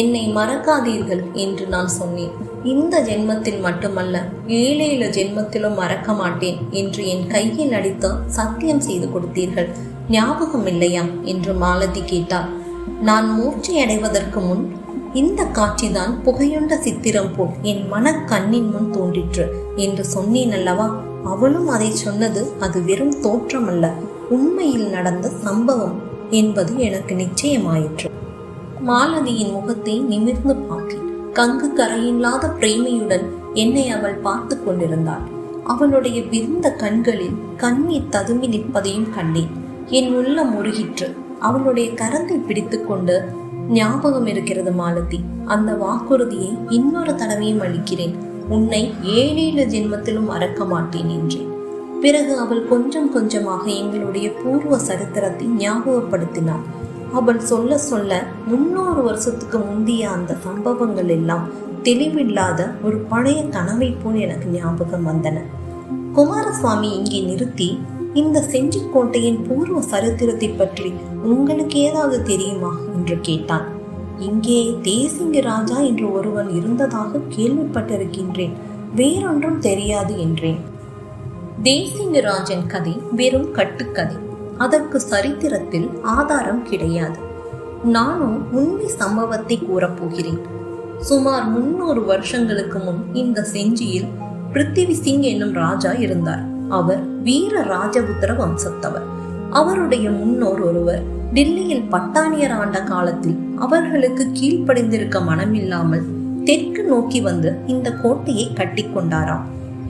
என்னை மறக்காதீர்கள் என்று நான் சொன்னேன். இந்த ஜென்மத்தில் மட்டுமல்ல, 7 ஜென்மத்திலும் மறக்க மாட்டேன் என்று என் கையில் அடித்து சத்தியம் செய்து கொடுத்தீர்கள். ஞாபகம் இல்லையா என்று மாலதி கேட்டார். நான் மூர்ச்சை அடைவதற்கு முன் இந்த காட்சிதான் புகையுண்ட சித்திரம் போல் என் மனக்கண்ணின் முன் தோன்றிற்று என்று சொன்னேன் அல்லவா? அவளும் அதை சொன்னது அது வெறும் தோற்றமல்ல, உண்மையில் நடந்த சம்பவம் என்பது எனக்கு நிச்சயமாயிற்று. மாலதியின் முகத்தை நிமிர்ந்து பார்த்தேன். கங்கு கரையில்லாத பிரேமையுடன் என்னை அவள் பார்த்து கொண்டிருந்தாள். அவளுடைய விரிந்த கண்களில் கண்ணீர் ததும்பி நிற்பதையும் கண்டேன். என் உள்ளம் முருகிற்று. அவளுடைய கரத்தை பிடித்து கொண்டு, ஞாபகம் இருக்கிறது மாலதி, அந்த வாக்குறுதியை இன்னொரு தடவையும் அளிக்கிறேன். உன்னை 7 ஜென்மத்திலும் மறக்க மாட்டேன் என்றேன். பிறகு அவள் கொஞ்சம் கொஞ்சமாக எங்களுடைய பூர்வ சரித்திரத்தை ஞாபகப்படுத்தினாள். அவள் சொல்ல சொல்ல 300 வருஷத்துக்கு முந்தைய அந்த சம்பவங்கள் எல்லாம் தெளிவில்லாத ஒரு பழைய கனவை போல் எனக்கு ஞாபகம் வந்தன. குமாரசுவாமி இங்கே நிறுத்தி, இந்த செஞ்சிக்கோட்டையின் பூர்வ சரித்திரத்தை பற்றி உங்களுக்கு ஏதாவது தெரியுமா என்று கேட்டான். இங்கே தேசிங்க ராஜா என்று ஒருவன் இருந்ததாக கேள்விப்பட்டிருக்கின்றேன். வேறொன்றும் தெரியாது என்றேன். தேசிங்கராஜன் கதை வெறும் கட்டுக்கதை. அதற்கு சரித்திரத்தில் ஆதாரம் கிடையாது. நானும் உண்மை சம்பவத்தை கூறப்போகிறேன். சுமார் 300 வருஷங்களுக்கு முன் இந்த செஞ்சியில் பிருத்திவி சிங் என்னும் ராஜா இருந்தார். அவர் வீர ராஜபுத்திர வம்சத்தவர். அவருடைய முன்னோர் ஒருவர் டில்லியில் பட்டாணியர் ஆண்ட காலத்தில் அவர்களுக்கு கீழ்ப்படிந்திருக்க மனமில்லாமல் தெற்கு நோக்கி வந்து இந்த கோட்டையை கட்டி கொண்டாராம்.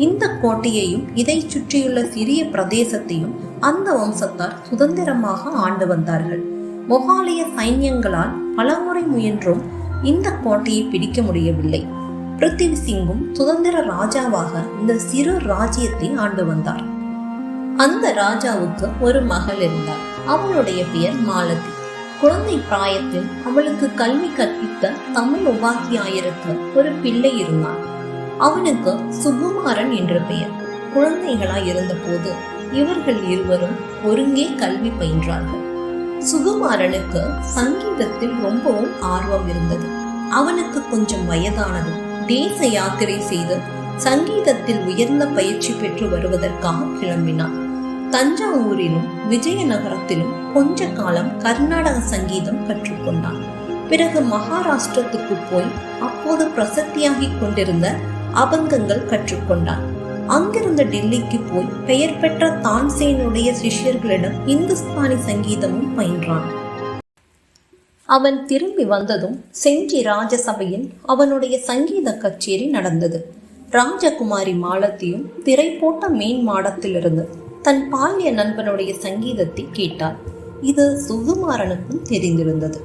இந்த கோட்டையையும் இதை சுற்றியுள்ள சிறிய பிரதேசத்தையும் அந்த வம்சத்தார் சுதந்திரமாக ஆண்டு வந்தார்கள். மொகாலிய சைன்யங்களால் பலமுறை முயன்றும் இந்த கோட்டையை பிடிக்க முடியவில்லை. பிருத்திவி சிங்கும் சுதந்திர ராஜாவாக இந்த சிறு ராஜ்யத்தை ஆண்டு வந்தார். அந்த ராஜாவுக்கு ஒரு மகள் இருந்தார். அவளுடைய பெயர் மாலதி. குழந்தை பிராயத்தில் அவளுக்கு கல்வி கற்பித்த தமிழ் உபாத்தியாயருக்கு ஒரு பிள்ளை இருந்தான். அவனுக்கு சுகுமாரன் என்ற பெயர். குழந்தைகளாய் இருந்த போது இவர்கள் இருவரும் ஒருங்கே கல்வி பயின்றார்கள். சுகுமாரனுக்கு சங்கீதத்தில் ரொம்பவும் ஆர்வம் இருந்தது. அவனுக்கு கொஞ்சம் வயதானது. தேச யாத்திரை செய்து சங்கீதத்தில் உயர்ந்த பயிற்சி பெற்று வருவதற்காக கிளம்பினான். தஞ்சாவூரிலும் விஜயநகரத்திலும் கொஞ்ச காலம் கர்நாடக சங்கீதம் கற்றுக்கொண்டான். பிறகு மகாராஷ்டிரத்துக்கு போய் அப்போது பிரசித்தியாகி கொண்டிருந்த அபங்கங்கள் கற்றுக்கொண்டான். அங்கிருந்த டெல்லிக்கு போய் பெயர் பெற்ற தான்சேனுடைய சிஷ்யர்களிடம் இந்துஸ்தானி சங்கீதமும் பயின்றான். அவன் திரும்பி வந்ததும் செஞ்சி ராஜசபையில் அவனுடைய சங்கீத கச்சேரி நடந்தது. ராஜகுமாரி மாலத்தியும் திரை போட்ட மேன் மாடத்திலிருந்து தன் பால்ய நண்பனுடைய சங்கீதத்தை கேட்டாள். இது சுகுமாரனுக்கும் தெரிந்திருந்தது.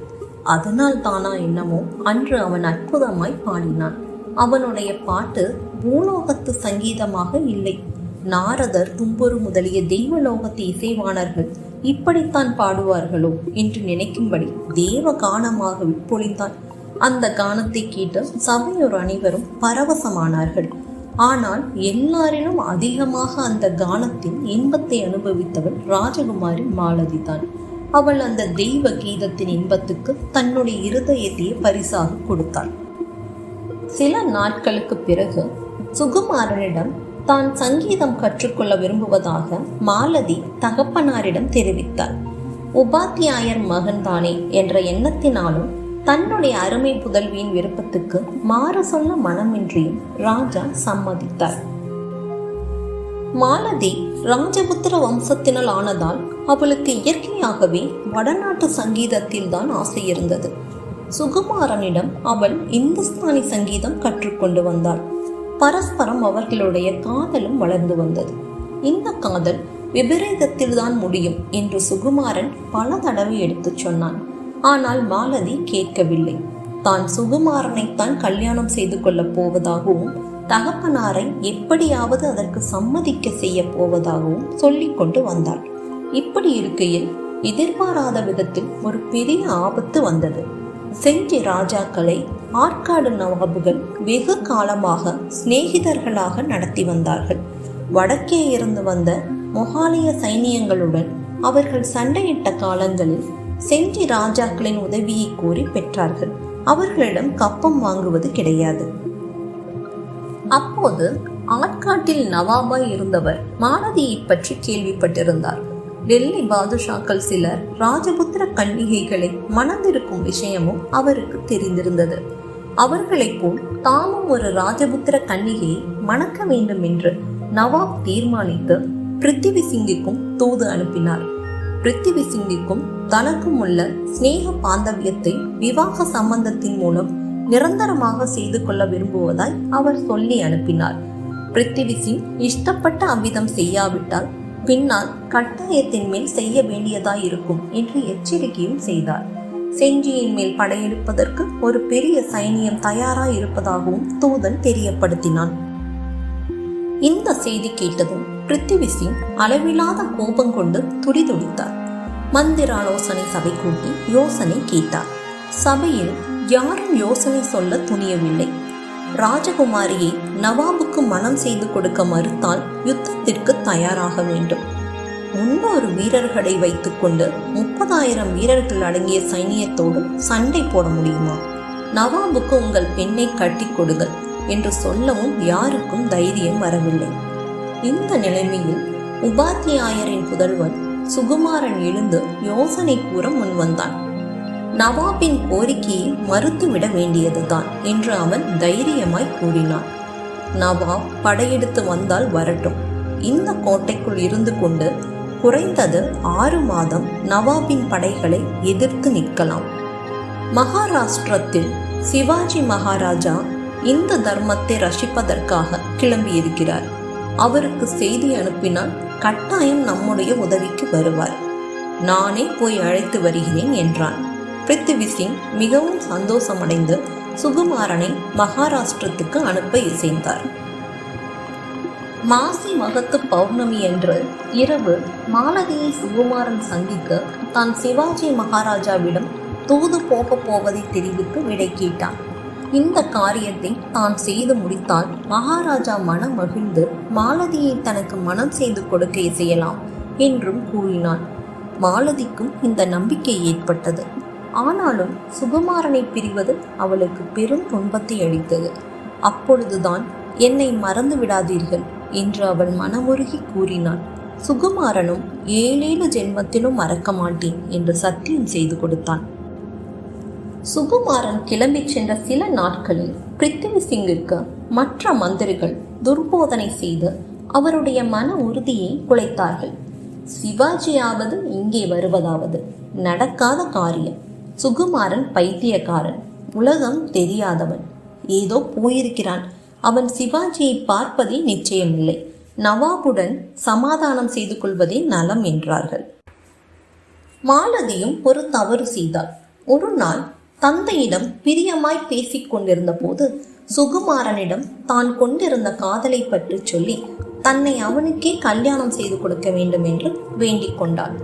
அதனால் தானா என்னமோ அன்று அவன் அற்புதமாய் பாடினான். அவனுடைய பாட்டு பூலோகத்து சங்கீதமாக இல்லை. நாரதர், தும்புரு முதலிய தெய்வலோகத்து இசைவாணர்கள் இப்படித்தான் பாடுவார்களோ என்று நினைக்கும்படி தேவ கானமாக பொழிந்தான். அந்த கானத்தை கேட்டு சபையோர் அனைவரும் பரவசமானார்கள். ஆனால் எல்லாரிலும் அதிகமாக அந்த கானத்தின் இன்பத்தை அனுபவித்தவள் ராஜகுமாரி மாலதி தான். அவள் அந்த தெய்வ கீதத்தின் இன்பத்துக்கு தன்னுடைய இருதயத்தையே பரிசாக கொடுத்தாள். சில நாட்களுக்கு பிறகு சுகுமாரனிடம் தான் சங்கீதம் கற்றுக்கொள்ள விரும்புவதாக மாலதி தகப்பனாரிடம் தெரிவித்தார். உபாத்தியாயர் மகன்தானே என்ற எண்ணத்தினாலும் தன்னுடைய அருமை புதல்வியின் விருப்பத்துக்கு மாற சொல்ல மனமின்றியும் ராஜா சம்மதித்தார். மாலதி ராஜபுத்திர வம்சத்தினால் ஆனதால் அவளுக்கு இயற்கையாகவே வடநாட்டு சங்கீதத்தில் தான் ஆசை இருந்தது. சுகுமாரனிடம் அவள் இந்துஸ்தானி சங்கீதம் கற்றுக்கொண்டு வந்தாள். பரஸ்பரம் அவர்களுடைய காதலும் வளர்ந்து வந்தது. இந்த காதல் விபரீதத்தில் தான் முடியும் என்று சுகுமாரன் பல தடவை எடுத்து சொன்னான். ஆனால் மாலதி கேட்கவில்லை. தான் சுகுமாரனைத்தான் கல்யாணம் செய்து கொள்ளப் போவதாகவும் தகப்பனாரை எப்படியாவது அதற்கு சம்மதிக்க செய்ய போவதாகவும் சொல்லிக் கொண்டு வந்தாள். இப்படி இருக்கையில் எதிர்பாராத விதத்தில் ஒரு பெரிய ஆபத்து வந்தது. செஞ்சி ராஜாக்களை ஆற்காடு நவாபுகள் வெகு காலமாக சிநேகிதர்களாக நடத்தி வந்தார்கள். வடக்கே இருந்து வந்த மொகாலிய சைனியங்களுடன் அவர்கள் சண்டையிட்ட காலங்களில் செஞ்சி ராஜாக்களின் உதவியை கோரி பெற்றார்கள். அவர்களிடம் கப்பம் வாங்குவது கிடையாது. அப்போது ஆற்காட்டில் நவாபாய் இருந்தவர் மாலதியை பற்றி கேள்விப்பட்டிருந்தார். டெல்லி பாதுஷாக்கள் சிலர் ராஜபுத்திர கன்னிகைகளை மணந்திருக்கும் விஷயமும் அவருக்கு தெரிந்திருந்தது. அவர்களைப் போல் தாமும் ஒரு ராஜபுத்திர கன்னிகையை மணக்க வேண்டும் என்று நவாப் தீர்மானித்து பிருத்திவி சிங்குக்கும் தூது அனுப்பினார். பிருத்திவி சிங்குக்கும் தனக்கும் உள்ள ஸ்நேக பாந்தவியத்தை விவாக சம்பந்தத்தின் மூலம் நிரந்தரமாக செய்து கொள்ள விரும்புவதாய் அவர் சொல்லி அனுப்பினார். பிருத்திவி சிங் இஷ்டப்பட்ட அவ்விதம் செய்யாவிட்டால் பின்னால் கட்டாயத்தின் மேல் செய்ய வேண்டியதாய் இருக்கும் என்று எச்சரிக்கையும் செய்தார். செஞ்சியின் மேல் படையெடுப்பதற்கு ஒரு பெரிய சைனியம் தயாராய் இருப்பதாகவும் தூதன் தெரியப்படுத்தினான். இந்த செய்தி கேட்டதும் பிருத்திவி சிங் அளவில்லாத கோபம் கொண்டு துடிதுடித்தார். மந்திராலோசனை சபை கூட்டி யோசனை கேட்டார். சபையில் யாரும் யோசனை சொல்ல துணியவில்லை. ராஜகுமாரியை நவாபுக்கு மனம் செய்து கொடுக்க மறுத்தால் யுத்தத்திற்கு தயாராக வேண்டும். 300 வீரர்களை வைத்துக்கொண்டு 30,000 வீரர்கள் அடங்கிய சைனியத்தோடு சண்டை போட முடியுமா? நவாபுக்கு உங்கள் பெண்ணை கட்டி கொடுங்கள். என்று சொல்லவும் யாருக்கும் தைரியம் வரவில்லை. இந்த நிலைமையில் உபாத்தியாயரின் புதல்வன் சுகுமாரன் எழுந்து யோசனை கூற முன்வந்தான். நவாபின் கோரிக்கையை மறுத்துவிட வேண்டியதுதான் என்று அவன் தைரியமாய் கூறினான். நவாப் படையெடுத்து வந்தால் வரட்டும். இந்த கோட்டைக்குள் இருந்து கொண்டு குறைந்தது 6 மாதம் நவாபின் படைகளை எதிர்த்து நிற்கலாம். மகாராஷ்டிரத்தில் சிவாஜி மகாராஜா இந்த தர்மத்தை ரசிப்பதற்காக கிளம்பியிருக்கிறார். அவருக்கு செய்தி அனுப்பினால் கட்டாயம் நம்முடைய உதவிக்கு வருவார். நானே போய் அழைத்து வருகிறேன் என்றான். பிருத்திவி சிங் மிகவும் சந்தோஷமடைந்து சுகுமாரனை மகாராஷ்டிரத்துக்கு அனுப்ப இசைந்தார். மாசி மகத்து பௌர்ணமி அன்று இரவு மாலதியை சுகுமாரன் சந்திக்க தான் சிவாஜி மகாராஜாவிடம் தூது போவதை தெரிவித்து விடை கேட்டான். இந்த காரியத்தை தான் செய்து முடித்தால் மகாராஜா மனம் மகிழ்ந்து மாலதியை தனக்கு மனம் செய்து கொடுக்க இசையலாம் என்றும் கூறினான். மாலதிக்கும் இந்த நம்பிக்கை ஏற்பட்டது. ஆனாலும் சுகுமாரனை பிரிவது அவளுக்கு பெரும் துன்பத்தை அளித்தது. அப்பொழுதுதான் என்னை மறந்து விடாதீர்கள் என்று அவள் மனமுருகி கூறினாள். சுகுமாரனும் 7 ஜென்மத்திலும் மறக்க மாட்டேன் என்று சத்தியம் செய்து கொடுத்தான். சுகுமாரன் கிளம்பி சென்ற சில நாட்களில் பிருத்திவி சிங்கிற்கு மற்ற மந்திரிகள் துர்போதனை செய்து அவருடைய மன உறுதியை குலைத்தார்கள். சிவாஜியாவது இங்கே வருவதாவது நடக்காத காரியம். சுகுமாரன் பைத்தியக்காரன், உலகம் தெரியாதவன், ஏதோ போயிருக்கிறான். அவன் சிவாஜியை பார்ப்பதே நிச்சயமில்லை. நவாபுடன் சமாதானம் செய்து கொள்வதே நலம் என்றார்கள். மாலதியும் ஒரு தவறு செய்தாள். ஒரு நாள் தந்தையிடம் பிரியமாய் பேசிக் கொண்டிருந்த போது சுகுமாரனிடம் தான் கொண்டிருந்த காதலை பற்றி சொல்லி தன்னை அவனுக்கே கல்யாணம் செய்து கொடுக்க வேண்டும் என்று வேண்டிக் கொண்டாள்.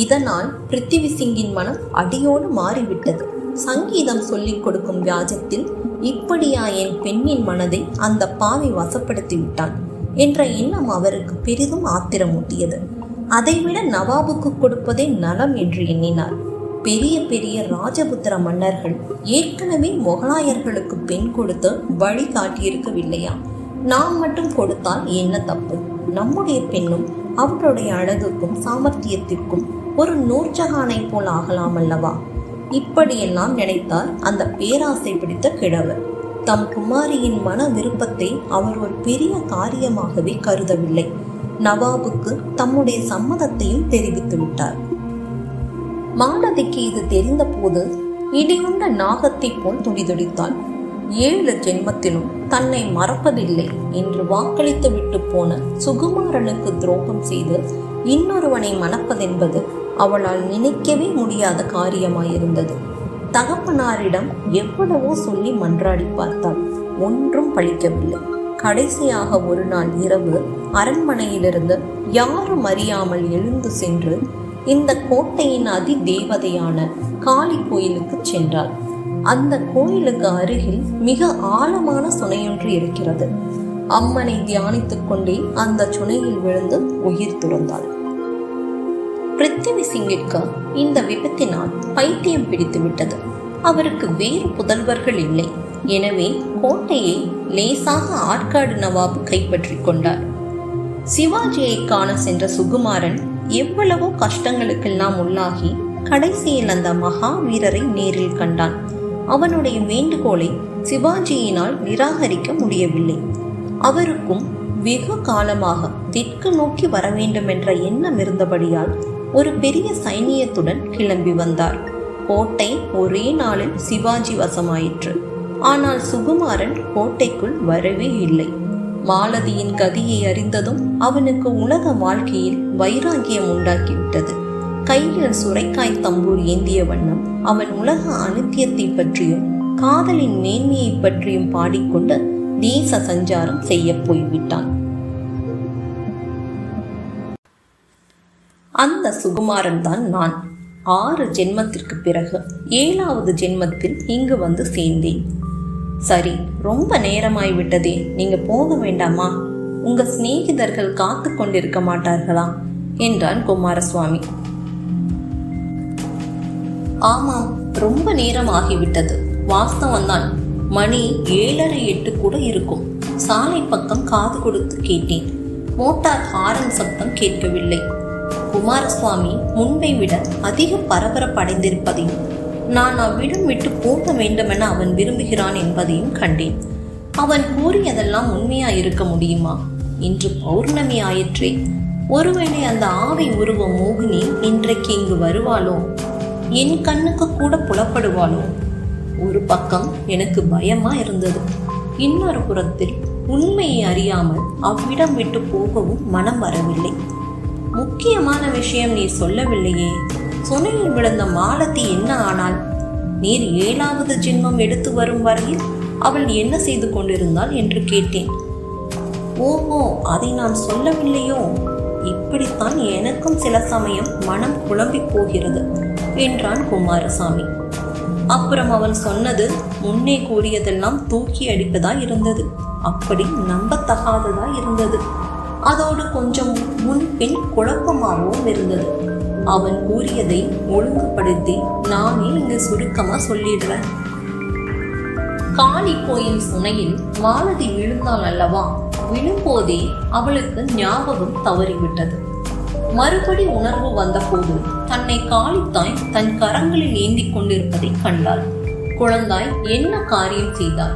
இதனால் பிருத்திவி சிங்கின் மனம் அடியோடு மாறிவிட்டது. சங்கீதம் சொல்லிக் கொடுக்கும் வியாஜத்தில் இப்படியா என் பெண்ணின் மனதை அந்த பாவி வசப்படுத்தி விட்டான் என்ற எண்ணம் அவருக்கு பெரிதும் ஆத்திரமூட்டியது. அதைவிட நவாபுக்கு கொடுப்பதே நலம் என்று எண்ணினார். பெரிய பெரிய ராஜபுத்திர மன்னர்கள் ஏற்கனவே முகலாயர்களுக்கு பெண் கொடுத்து வழி காட்டியிருக்கவில்லையா? நாம் மட்டும் கொடுத்தால் என்ன தப்பு? நம்முடைய பெண்ணும் அவருடைய அழகுக்கும் சாமர்த்தியத்திற்கும் ஒரு நூர்ஜஹானை போல் ஆகலாம் அல்லவா? இப்படியெல்லாம் நினைத்தார் அந்த பேராசை பிடித்த கிழவர். தம் குமாரியின் மன விருப்பத்தை அவர் ஒரு பெரிய காரியமாகவே கருதவில்லை. நவாபுக்கு தம்முடைய சம்மதத்தையும் தெரிவித்து விட்டார். மாலதிக்கு இது தெரிந்த போது இடியுண்ட நாகத்தை போல் துடிதுடித்தாள். 7 ஜென்மத்திலும் தன்னை மறப்பதில்லை என்று வாக்களித்து விட்டு போன சுகுமாரனுக்கு துரோகம் செய்து இன்னொருவனை மணப்பதென்பது அவளால் நினைக்கவே முடியாத காரியமாயிருந்தது. தகப்பனாரிடம் எவ்வளவோ சொல்லி மன்றாடி பார்த்தாள். ஒன்றும் பலிக்கவில்லை. கடைசியாக ஒரு நாள் இரவு அரண்மனையிலிருந்து யாரும் அறியாமல் எழுந்து சென்று இந்த கோட்டையின் அதி தேவதையான காளி கோயிலுக்கு சென்றாள். அந்த கோயிலுக்கு அருகில் மிக ஆழமான சுனையொன்று இருக்கிறது. அம்மனை தியானித்துக் கொண்டே அந்த சுனையில் விழுந்து உயிர் துறந்தாள். பிருத்திவி சிங்கிற்கு இந்த விபத்தினால் பைத்தியம் பிடித்து விட்டது. அவருக்கு வேறு புதல்வர்கள் இல்லை. எனவே கோட்டையை லேசாக ஆற்காடு நவாபு கைப்பற்றி கொண்டார். சிவாஜியை காண சென்ற சுகுமாரன் எவ்வளவோ கஷ்டங்களுக்கெல்லாம் உள்ளாகி கடைசியில் அந்த மகா வீரரை நேரில் கண்டான். அவனுடைய வேண்டுகோளை சிவாஜியினால் நிராகரிக்க முடியவில்லை. அவருக்கும் வெகு காலமாக தெற்கு நோக்கி வர வேண்டும் என்ற எண்ணம் இருந்தபடியால் ஒரு பெரிய சைனியத்துடன் கிளம்பி வந்தார். கோட்டை ஒரே நாளில் சிவாஜி வசமாயிற்று. ஆனால் சுகுமாரன் கோட்டைக்குள் வரவே இல்லை. மாலதியின் கதியை அறிந்ததும் அவனுக்கு உலக வாழ்க்கையில் வைராகியம் உண்டாக்கிவிட்டது. கையில் சுரைக்காய் தம்பூர் ஏந்திய வண்ணம் அவன் உலக அனித்தியத்தை பற்றியும் காதலின் மேன்மையை பற்றியும் பாடிக்கொண்டு தேச சஞ்சாரம் செய்ய போய்விட்டான். அந்த சுகுமாரன் தான் நான். 6 ஜென்மத்திற்கு பிறகு 7வது ஜென்மத்தில் இங்கு வந்து சேர்ந்தேன். சரி, ரொம்ப நேரமாய்விட்டதே, நீங்க போக வேண்டாமா? உங்க சிநேகிதர்கள் காத்து கொண்டிருக்க மாட்டார்களா என்றான் குமாரசுவாமி. ஆமாம், ரொம்ப நேரம் ஆகிவிட்டது. வாஸ்தவம்தான். மணி 7:30 கூட இருக்கும். சாலை பக்கம் காது கொடுத்து கேட்டேன். மோட்டார் ஹாரன் சத்தம் கேட்கவில்லை. குமாரசுவாமி முன்பை விட அதிக பரபரப்படைந்திருப்பதையும் நான் அவ்விடம் விட்டு போக வேண்டுமென அவன் விரும்புகிறான் என்பதையும் கண்டேன். அவன் கூறியதெல்லாம் உண்மையாயிருக்க முடியுமா? இன்று பௌர்ணமி ஆயிற்றே. ஒருவேளை அந்த ஆவி உருவ மோகினி இன்றைக்கு இங்கு வருவாளோ? என் கண்ணுக்கு கூட புலப்படுவாளோ? ஒரு பக்கம் எனக்கு பயமா இருந்தது. இன்னொரு புறத்தில் உண்மையை அறியாமல் அவ்விடம் விட்டு போகவும் மனம் வரவில்லை. முக்கியமான விஷயம் நீர் சொல்லவில்லையே. சுனையில் விழுந்த மாலதி என்ன ஆனாள்? நீர் 7வது ஜென்மம் எடுத்து வரும் வரையில் அவள் என்ன செய்து கொண்டிருந்தாள் என்று கேட்டேன். ஓஹோ, அதை நான் சொல்லவில்லையோ? இப்படித்தான் எனக்கும் சில சமயம் மனம் குழம்பி போகிறது என்றான் குமாரசாமி. அப்புறம் அவன் சொன்னது முன்னே கூறியதெல்லாம் தூக்கி அடிப்பதா இருந்தது. அப்படி நம்பத்தகாததா இருந்தது. அதோடு கொஞ்சம் முன்பின் குழப்பமாகவும் இருந்தது. அவன் கூறியதை ஒழுங்குபடுத்தி நானே இங்கு சுருக்கமா சொல்லிடுறேன். காளி கோயில் சுனையில் மாலதி விழுந்தாள் அல்லவா? விழும்போதே அவளுக்கு ஞாபகம் தவறிவிட்டது. மறுபடி உணர்வு வந்தபோது தன்னை காளித்தாய் தன் கரங்களில் ஏந்தி கொண்டிருப்பதை கண்டாள். குழந்தாய், என்ன காரியம் செய்தாள்?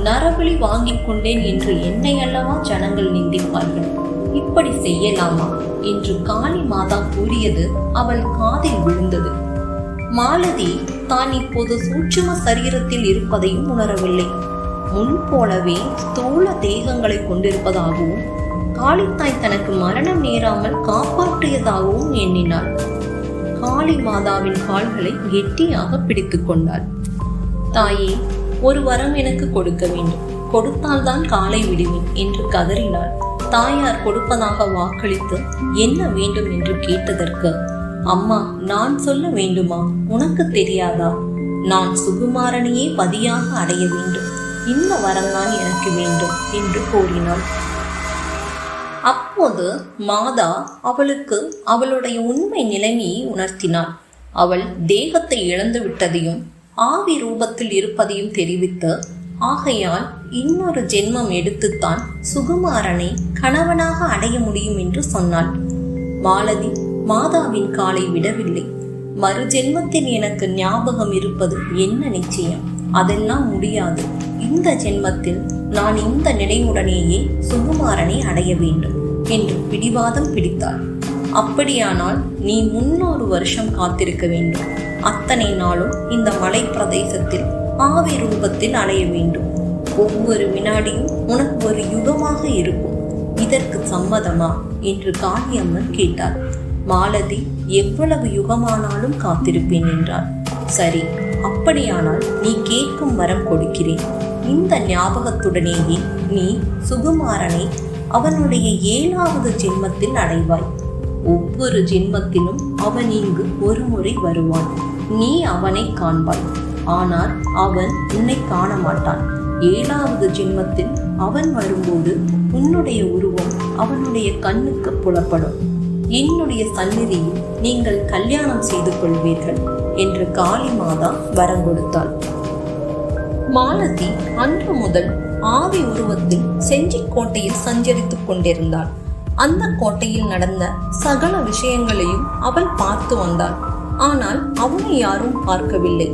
நரபலி வாங்கிக் கொண்டேன் என்று என்னை அல்லவா ஜனங்கள் நிந்திப்பார்கள். இப்படி செய்யலாமா என்று காளி மாதா கூறியது அவள் காதில் விழுந்தது. மாலதி தான் இப்போது சூட்சும சரீரத்தில் இருப்பதையும் உணரவில்லை. முன் போலவே ஸ்தூல தேகங்களை கொண்டிருப்பதாகவும் காளித்தாய் தனக்கு மரணம் நேராமல் காப்பாற்றியதாகவும் எண்ணினாள். காளி மாதாவின் கால்களை கெட்டியாக பிடித்து கொண்டாள். தாயே, ஒரு வரம் எனக்கு கொடுக்க வேண்டும். கொடுத்தால்தான் காலை விடுவேன் என்று கதறினாள். தாயார் கொடுப்பதாக வாக்களித்து என்ன வேண்டும் என்று கேட்டதற்கு, அம்மா, நான் சொல்ல வேண்டுமா? உனக்கு தெரியாதா? நான் சுகுமாரனையே பதியாக அடைய வேண்டும். இந்த வரம்தான் எனக்கு வேண்டும் என்று கூறினாள். அப்போது மாதா அவளுக்கு அவளுடைய உண்மை நிலைமையை உணர்த்தினாள். அவள் தேகத்தை இழந்து விட்டதையும் ஆவி ரூபத்தில் இருப்பதையும் தெரிவித்து, ஆகையால் இன்னொரு ஜென்மம் எடுத்துத்தான் சுகுமாரனை கணவனாக அடைய முடியும் என்று சொன்னாள். மாலதி மாதாவின் காலை விடவில்லை. மறு ஜென்மத்தில் எனக்கு ஞாபகம் இருப்பது என்ன நிச்சயம்? அதெல்லாம் முடியாது. இந்த ஜென்மத்தில் நான் இந்த நினைவுடனேயே சுகுமாரனை அடைய வேண்டும் என்று பிடிவாதம் பிடித்தாள். அப்படியானால் நீ 300 வருஷம் காத்திருக்க வேண்டும். அத்தனை நாளும் இந்த மலை பிரதேசத்தில் ஆவி ரூபத்தில் அடைய வேண்டும். ஒவ்வொரு வினாடியும் உனக்கு ஒரு யுகமாக இருக்கும். இதற்கு சம்மதமா என்று காளியம்மன் கேட்டாள். மாலதி எவ்வளவு யுகமானாலும் காத்திருப்பேன் என்றாள். சரி, அப்படியானால் நீ கேட்கும் வரம் கொடுக்கிறேன். இந்த ஞாபகத்துடனேயே நீ சுகுமாரனை அவனுடைய 7வது ஜென்மத்தில் அடைவாய். ஒவ்வொரு ஜென்மத்திலும் அவன் இங்கு ஒரு முறை வருவான். நீ அவனை காண்பாய். ஆனால் அவன் உன்னை காண மாட்டான். 7வது ஜென்மத்தில் அவன் வரும்போது உன்னுடைய உருவம் அவனுடைய கண்ணுக்கு புலப்படும். என்னுடைய சந்நிதியில் நீங்கள் கல்யாணம் செய்து கொள்வீர்கள் என்று காளி மாதா வரம் கொடுத்தாள். மாலதி அன்று முதல் ஆவி உருவத்தில் செஞ்சிக்கோட்டையில் சஞ்சரித்துக் கொண்டிருந்தாள். அந்த கோட்டையில் நடந்த சகல விஷயங்களையும் அவள் பார்த்து வந்தாள். ஆனால் அவனை யாரும் பார்க்கவில்லை.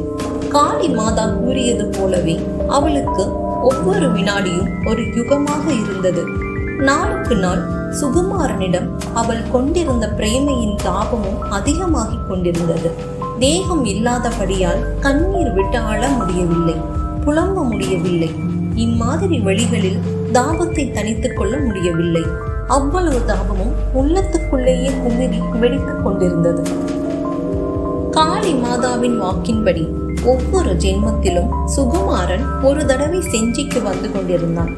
காளி மாதா கூறியது போலவே அவளுக்கு ஒவ்வொரு வினாடியும் ஒரு யுகமாக இருந்தது. நாளுக்கு நாள் சுகுமாரனிடம் அவள் கொண்டிருந்த பிரேமையின் தாபமும் அதிகமாகிக் கொண்டிருந்தது. தேகம் இல்லாதபடியால் கண்ணீர் விட்டு அழ முடியவில்லை, புலம்ப முடியவில்லை. இம்மாதிரி வழிகளில் தாபத்தை தணித்துக் கொள்ள முடியவில்லை. அவ்வளவு தாபமும் உள்ளத்துக்குள்ளேயே குமிழி வெடித்துக் கொண்டிருந்தது. காளி மாதாவின் வாக்கின்படி ஒவ்வொரு ஜென்மத்திலும் சுகுமாரன் ஒரு தடவை செஞ்சிக்கு வந்து கொண்டிருந்தான்.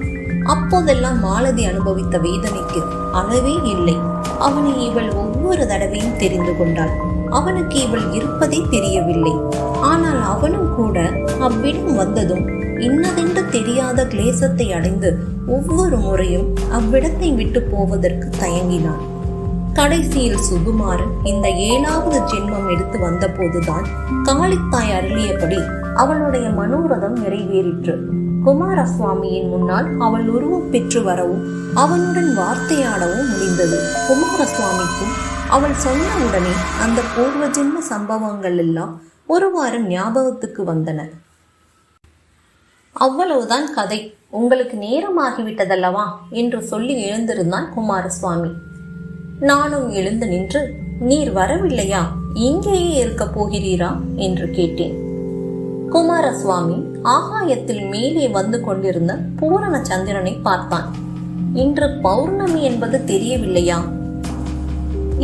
அப்போதெல்லாம் மாலதி அனுபவித்த வேதனைக்கு அளவே இல்லை. அவனை இவள் ஒவ்வொரு தடவையும் தெரிந்து கொண்டாள். அவனுக்கு இவள் இருப்பதே தெரியவில்லை. ஆனால் அவனும் கூட அவ்விடம் வந்ததும் இன்னதென்று தெரியாத கிளேசத்தை அடைந்து ஒவ்வொரு முறையும் அவ்விடத்தை விட்டு போவதற்கு தயங்கினான். கடைசியில் சுகுமாரன் இந்த 7வது ஜென்மம் எடுத்து வந்த போதுதான் காளித்தாய் அருளியபடி அவளுடைய மனோரதம் நிறைவேறிற்று. குமாரசுவாமியின் முன்னால் அவள் உருவம் பெற்று வரவும் அவனுடன் வார்த்தையாடவும் முடிந்தது. குமாரசுவாமிக்கும் அவள் சொன்ன உடனே அந்த பூர்வ ஜென்ம சம்பவங்கள் எல்லாம் ஒருவாறு ஞாபகத்துக்கு வந்தன. அவ்வளவுதான் கதை, உங்களுக்கு நேரமாகிவிட்டதல்லவா என்று சொல்லி எழுந்திருந்தான் குமாரசுவாமி. நானும் எழுந்து நின்று, நீர் வரவில்லையா, இங்கேயே இருக்க போகிறீரா என்று கேட்டேன். குமாரசுவாமி ஆகாயத்தில் மேலே வந்து கொண்டிருந்த பூரண சந்திரனை பார்த்தான். இன்று பௌர்ணமி என்பது தெரியவில்லையா?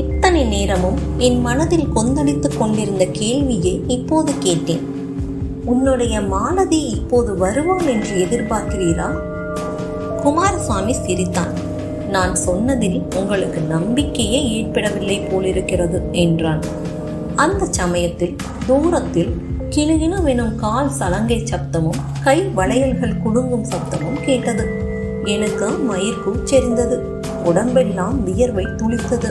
இத்தனை நேரமும் என் மனதில் கொந்தளித்துக் கொண்டிருந்த கேள்வியை இப்போது கேட்டேன். உன்னுடைய மாலதி இப்போது வருவாள் என்று எதிர்பார்க்கிறீரா? குமாரசுவாமி சிரித்தான். நான் சொன்னதில் உங்களுக்கு நம்பிக்கையே ஏற்படவில்லை போலிருக்கிறது என்றான். அந்த சமயத்தில் தூரத்தில் கிளுகிணுவெனும் கால் சலங்கை சப்தமும் கை வளையல்கள் குலுங்கும் சப்தமும் கேட்டது. எனக்கு மயிர் கூச்செறிந்தது. உடம்பெல்லாம் வியர்வை துளித்தது.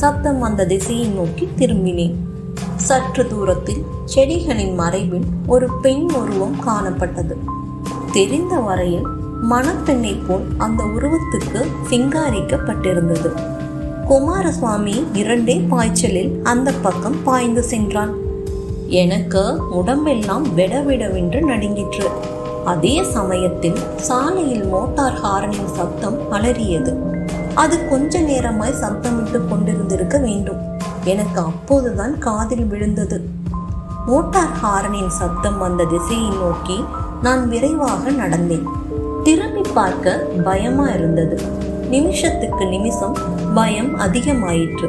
சப்தம் அந்த திசையை நோக்கி திரும்பினேன். சற்று தூரத்தில் செடிகளின் மறைவில் ஒரு பெண் உருவம் காணப்பட்டது. தெரிந்த வரையில் மணப்பெண்ணை போல் அந்த உருவத்துக்கு சிங்காரிக்கப்பட்டிருந்தது. குமாரசுவாமி 2 பாய்ச்சலில் அந்த பக்கம் பாய்ந்து சென்றான். எனக்கு உடம்பெல்லாம் விடவிடவென்று நடுங்கிற்று. அதே சமயத்தில் சாலையில் மோட்டார் ஹாரனின் சப்தம் அலறியது. அது கொஞ்ச நேரமாய் சப்தமிட்டு கொண்டிருந்திருக்க வேண்டும். எனக்கு அப்போதுதான் காதில் விழுந்தது. மோட்டார் ஹாரனின் சப்தம் வந்த திசையை நோக்கி நான் விரைவாக நடந்தேன். திரும்பி பார்க்க பயமா இருந்தது. நிமிஷத்துக்கு நிமிஷம் பயம் அதிகமாயிற்று.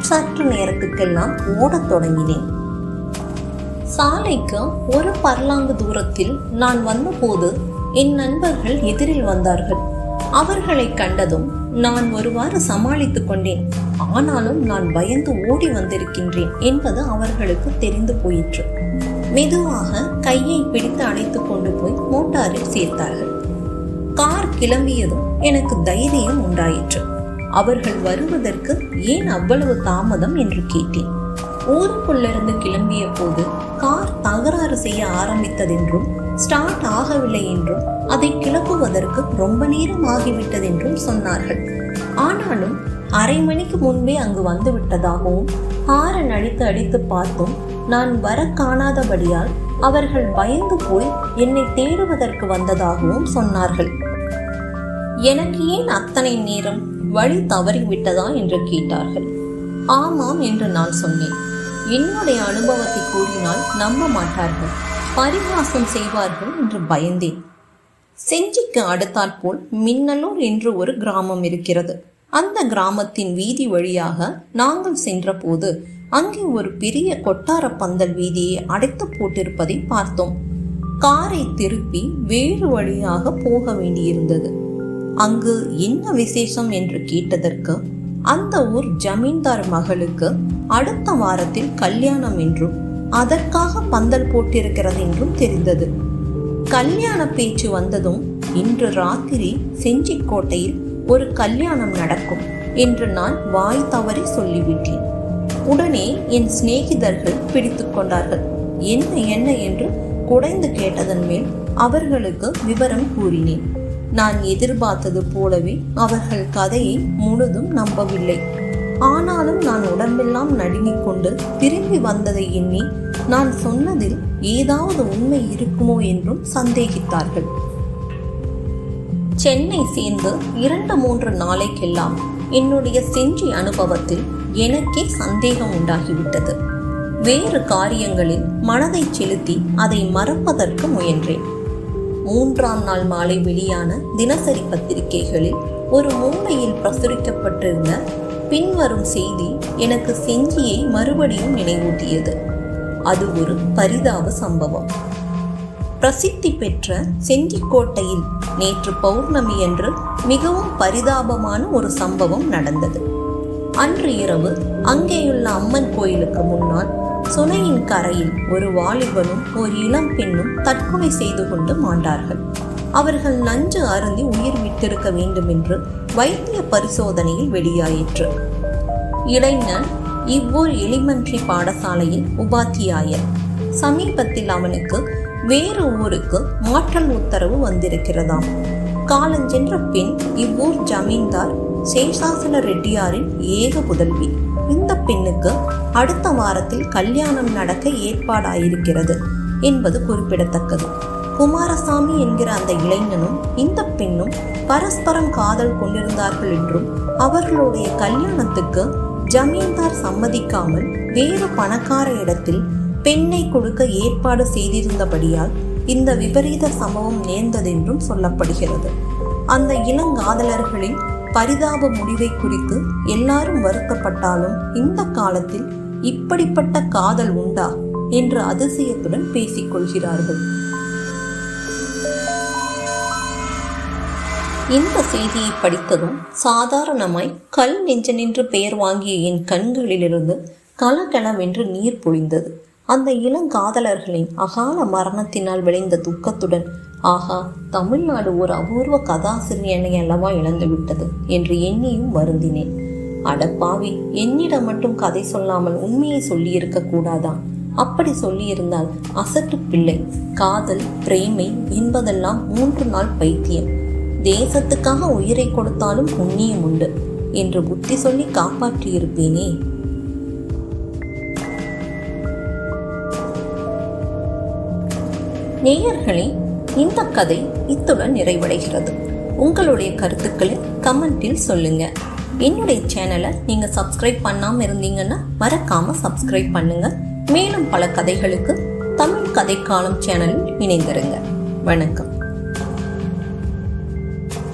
சற்று நேரத்துக்கெல்லாம் ஓடத் தொடங்கினேன். சாலைக்கு ஒரு பர்லாங்கு தூரத்தில் நான் வந்தபோது என் நண்பர்கள் எதிரில் வந்தார்கள். அவர்களை கண்டதும் நான் ஒருவாறு சமாளித்துக் கொண்டேன். ஆனாலும் நான் பயந்து ஓடி வந்திருக்கின்றேன் என்பது அவர்களுக்கு தெரிந்து போயிற்று. மெதுவாக கையை பிடித்து அழைத்து கொண்டு போய் மோட்டாரில் சேர்த்தார்கள். கார் கிளம்பியதும் எனக்கு தைரியம் உண்டாயிற்று. அவர்கள் வருவதற்கு ஏன் அவ்வளவு தாமதம் என்று கேட்டேன். ஊருக்குள்ளிருந்து கிளம்பிய போது கார் தகராறு செய்ய ஆரம்பித்ததென்றும் ஸ்டார்ட் ஆகவில்லை என்றும் அதை கிளப்புவதற்கு ரொம்ப நேரம் ஆகிவிட்டதென்றும் சொன்னார்கள். ஆனாலும் அரை மணிக்கு முன்பே அங்கு வந்து விட்டதாகவும் ஹாரன் அடித்து பார்த்தும் நான் வர காணாதபடியால் அவர்கள் பயந்து போய் என்னை தேடுவதற்கு வந்ததாகவும் சொன்னார்கள். எனக்கு ஏன் அத்தனை நேரம், வழி தவறிவிட்டதா என்று கேட்டார்கள். ஆமாம் என்று நான் சொன்னேன். என்னுடைய அனுபவத்தை கூறினால் நம்ப மாட்டார்கள், பரிகாசம் செய்வார்கள் என்று பயந்தேன். செஞ்சிக்கு அடுத்தாற்போல் மின்னலூர் என்று ஒரு கிராமம் இருக்கிறது. அந்த கிராமத்தின் வீதி வழியாக நாங்கள் சென்ற போது அங்கே ஒரு பெரிய கொட்டார பந்தல் வீதியை அடைத்து போட்டிருப்பதை பார்த்தோம். காரை திருப்பி வேறு வழியாக போக வேண்டியிருந்தது. அங்கு என்ன விசேஷம் என்று கேட்டதற்கு அந்த ஊர் ஜமீன்தார் மகளுக்கு அடுத்த வாரத்தில் கல்யாணம் என்றும் அதற்காக பந்தல் போட்டிருக்கிறது என்றும் தெரிந்தது. கல்யாண பேச்சு வந்ததும் இன்று ராத்திரி செஞ்சிக்கோட்டையில் ஒரு கல்யாணம் நடக்கும் என்று நான் வாய் தவறி சொல்லிவிட்டேன். உடனே என் சிநேகிதர்கள் பிடித்து கொண்டார்கள். என்ன என்ன என்று குடைந்து கேட்டதன் மேல் அவர்களுக்கு விவரம் கூறினேன். நான் எதிர்பார்த்தது போலவே அவர்கள் கதையை முழுதும் நம்பவில்லை. ஆனாலும் நான் உடம்பெல்லாம் நடுங்கிக் கொண்டு திரும்பி வந்ததை எண்ணி நான் சொன்னதில் ஏதாவது உண்மை இருக்குமோ என்றும் சந்தேகித்தார்கள். சென்னை சேர்ந்து 2-3 நாளைக்கெல்லாம் என்னுடைய செஞ்சி அனுபவத்தில் எனக்கே சந்தேகம் உண்டாகிவிட்டது. வேறு காரியங்களில் மனதை செலுத்தி அதை மறப்பதற்கு முயன்றேன். 3ஆம் நாள் மாலை வெளியான தினசரி பத்திரிகைகளில் ஒரு மூலையில் பிரசுரிக்கப்பட்டிருந்த பின்வரும் செய்தி எனக்கு செஞ்சியை மறுபடியும் நினைவூட்டியது. அது ஒரு பரிதாப சம்பவம். பிரசித்தி பெற்ற செஞ்சிக்கோட்டையில் நேற்று பௌர்ணமி என்று மிகவும் பரிதாபமான ஒரு சம்பவம் நடந்தது. அன்று இரவு அங்கேயுள்ள அம்மன் கோயிலுக்கு முன்னால் சுனையின் கரையில் ஒரு வாலிபனும் ஒரு இளம் பெண்ணும் தற்கொலை செய்து கொண்டு மாண்டார்கள். அவர்கள் நஞ்சு அருந்தி உயிர் விட்டிருக்க வேண்டும் என்று வைத்திய பரிசோதனையில் வெளியாயிற்று. இளைஞன் இவ்வூர் எலிமெண்டரி பாடசாலையில் உபாத்தியாயர். சமீபத்தில் அவனுக்கு வேறு ஊருக்கு மாற்றல் உத்தரவு வந்திருக்கிறதாம். காலஞ்சென்ற பின் இவ்வூர் ஜமீன்தார் சேஷாசல ரெட்டியாரின் ஏக புதல்வி. இந்த பெண்ணுக்கு அடுத்த வாரத்தில் கல்யாணம் நடக்க ஏற்பாடாயிருக்கிறது என்பது குறிப்பிடத்தக்கது. குமாரசாமி என்கிற அந்த இளைஞனும் இந்த பெண்ணும் பரஸ்பரம் காதல் கொண்டிருந்தார்கள் என்றும் அவர்களுடைய கல்யாணத்துக்கு ஜமீன்தார் சம்மதிக்காமல் வேறு பணக்கார இடத்தில் பெண்ணை கொடுக்க ஏற்பாடு செய்திருந்தபடியால் இந்த விபரீத சம்பவம் நேர்ந்ததென்றும் சொல்லப்படுகிறது. அந்த இளங்காதலர்களின் பரிதாப முடிவை குறித்து எல்லாரும் வருத்தப்பட்டாலும் இந்த காலத்தில் இப்படிப்பட்ட காதல் உண்டா என்று அதிசயத்துடன் பேசிக்கொள்கிறார்கள். இந்த செய்தியை படித்ததும் சாதாரணமாய் கல் நெஞ்சனின்று பெயர் வாங்கிய என் கண்களிலிருந்து கலகலவென்று நீர் பொழிந்தது. அந்த இளங்காதலர்களின் அகால மரணத்தினால் விளைந்த துக்கத்துடன், ஆகா, தமிழ்நாடு ஒரு அபூர்வ கதாசிரியனை அல்லவா இழந்துவிட்டது என்று எண்ணியும் வருந்தினேன். அடப்பாவி, என்னிடம் மட்டும் கதை சொல்லாமல் உண்மையை சொல்லியிருக்க கூடாதா? அப்படி சொல்லியிருந்தால் அசட்டு பிள்ளை, காதல் பிரேமை என்பதெல்லாம் 3 நாள் பைத்தியம், தேசத்துக்காக உயிரை கொடுத்தாலும் புண்ணியம் உண்டு என்று புத்தி சொல்லி காப்பாற்றியிருப்பேனே. நேயர்களே, இந்த கதை இத்துடன் நிறைவடைகிறது. உங்களுடைய கருத்துக்களை கமெண்டில் சொல்லுங்க. என்னுடைய சேனலை நீங்க சப்ஸ்கிரைப் பண்ணாம இருந்தீங்கன்னா மறக்காம சப்ஸ்கிரைப் பண்ணுங்க. மேலும் பல கதைகளுக்கு தமிழ் கதைக்காலம் சேனலில் இணைந்திருங்க. வணக்கம்.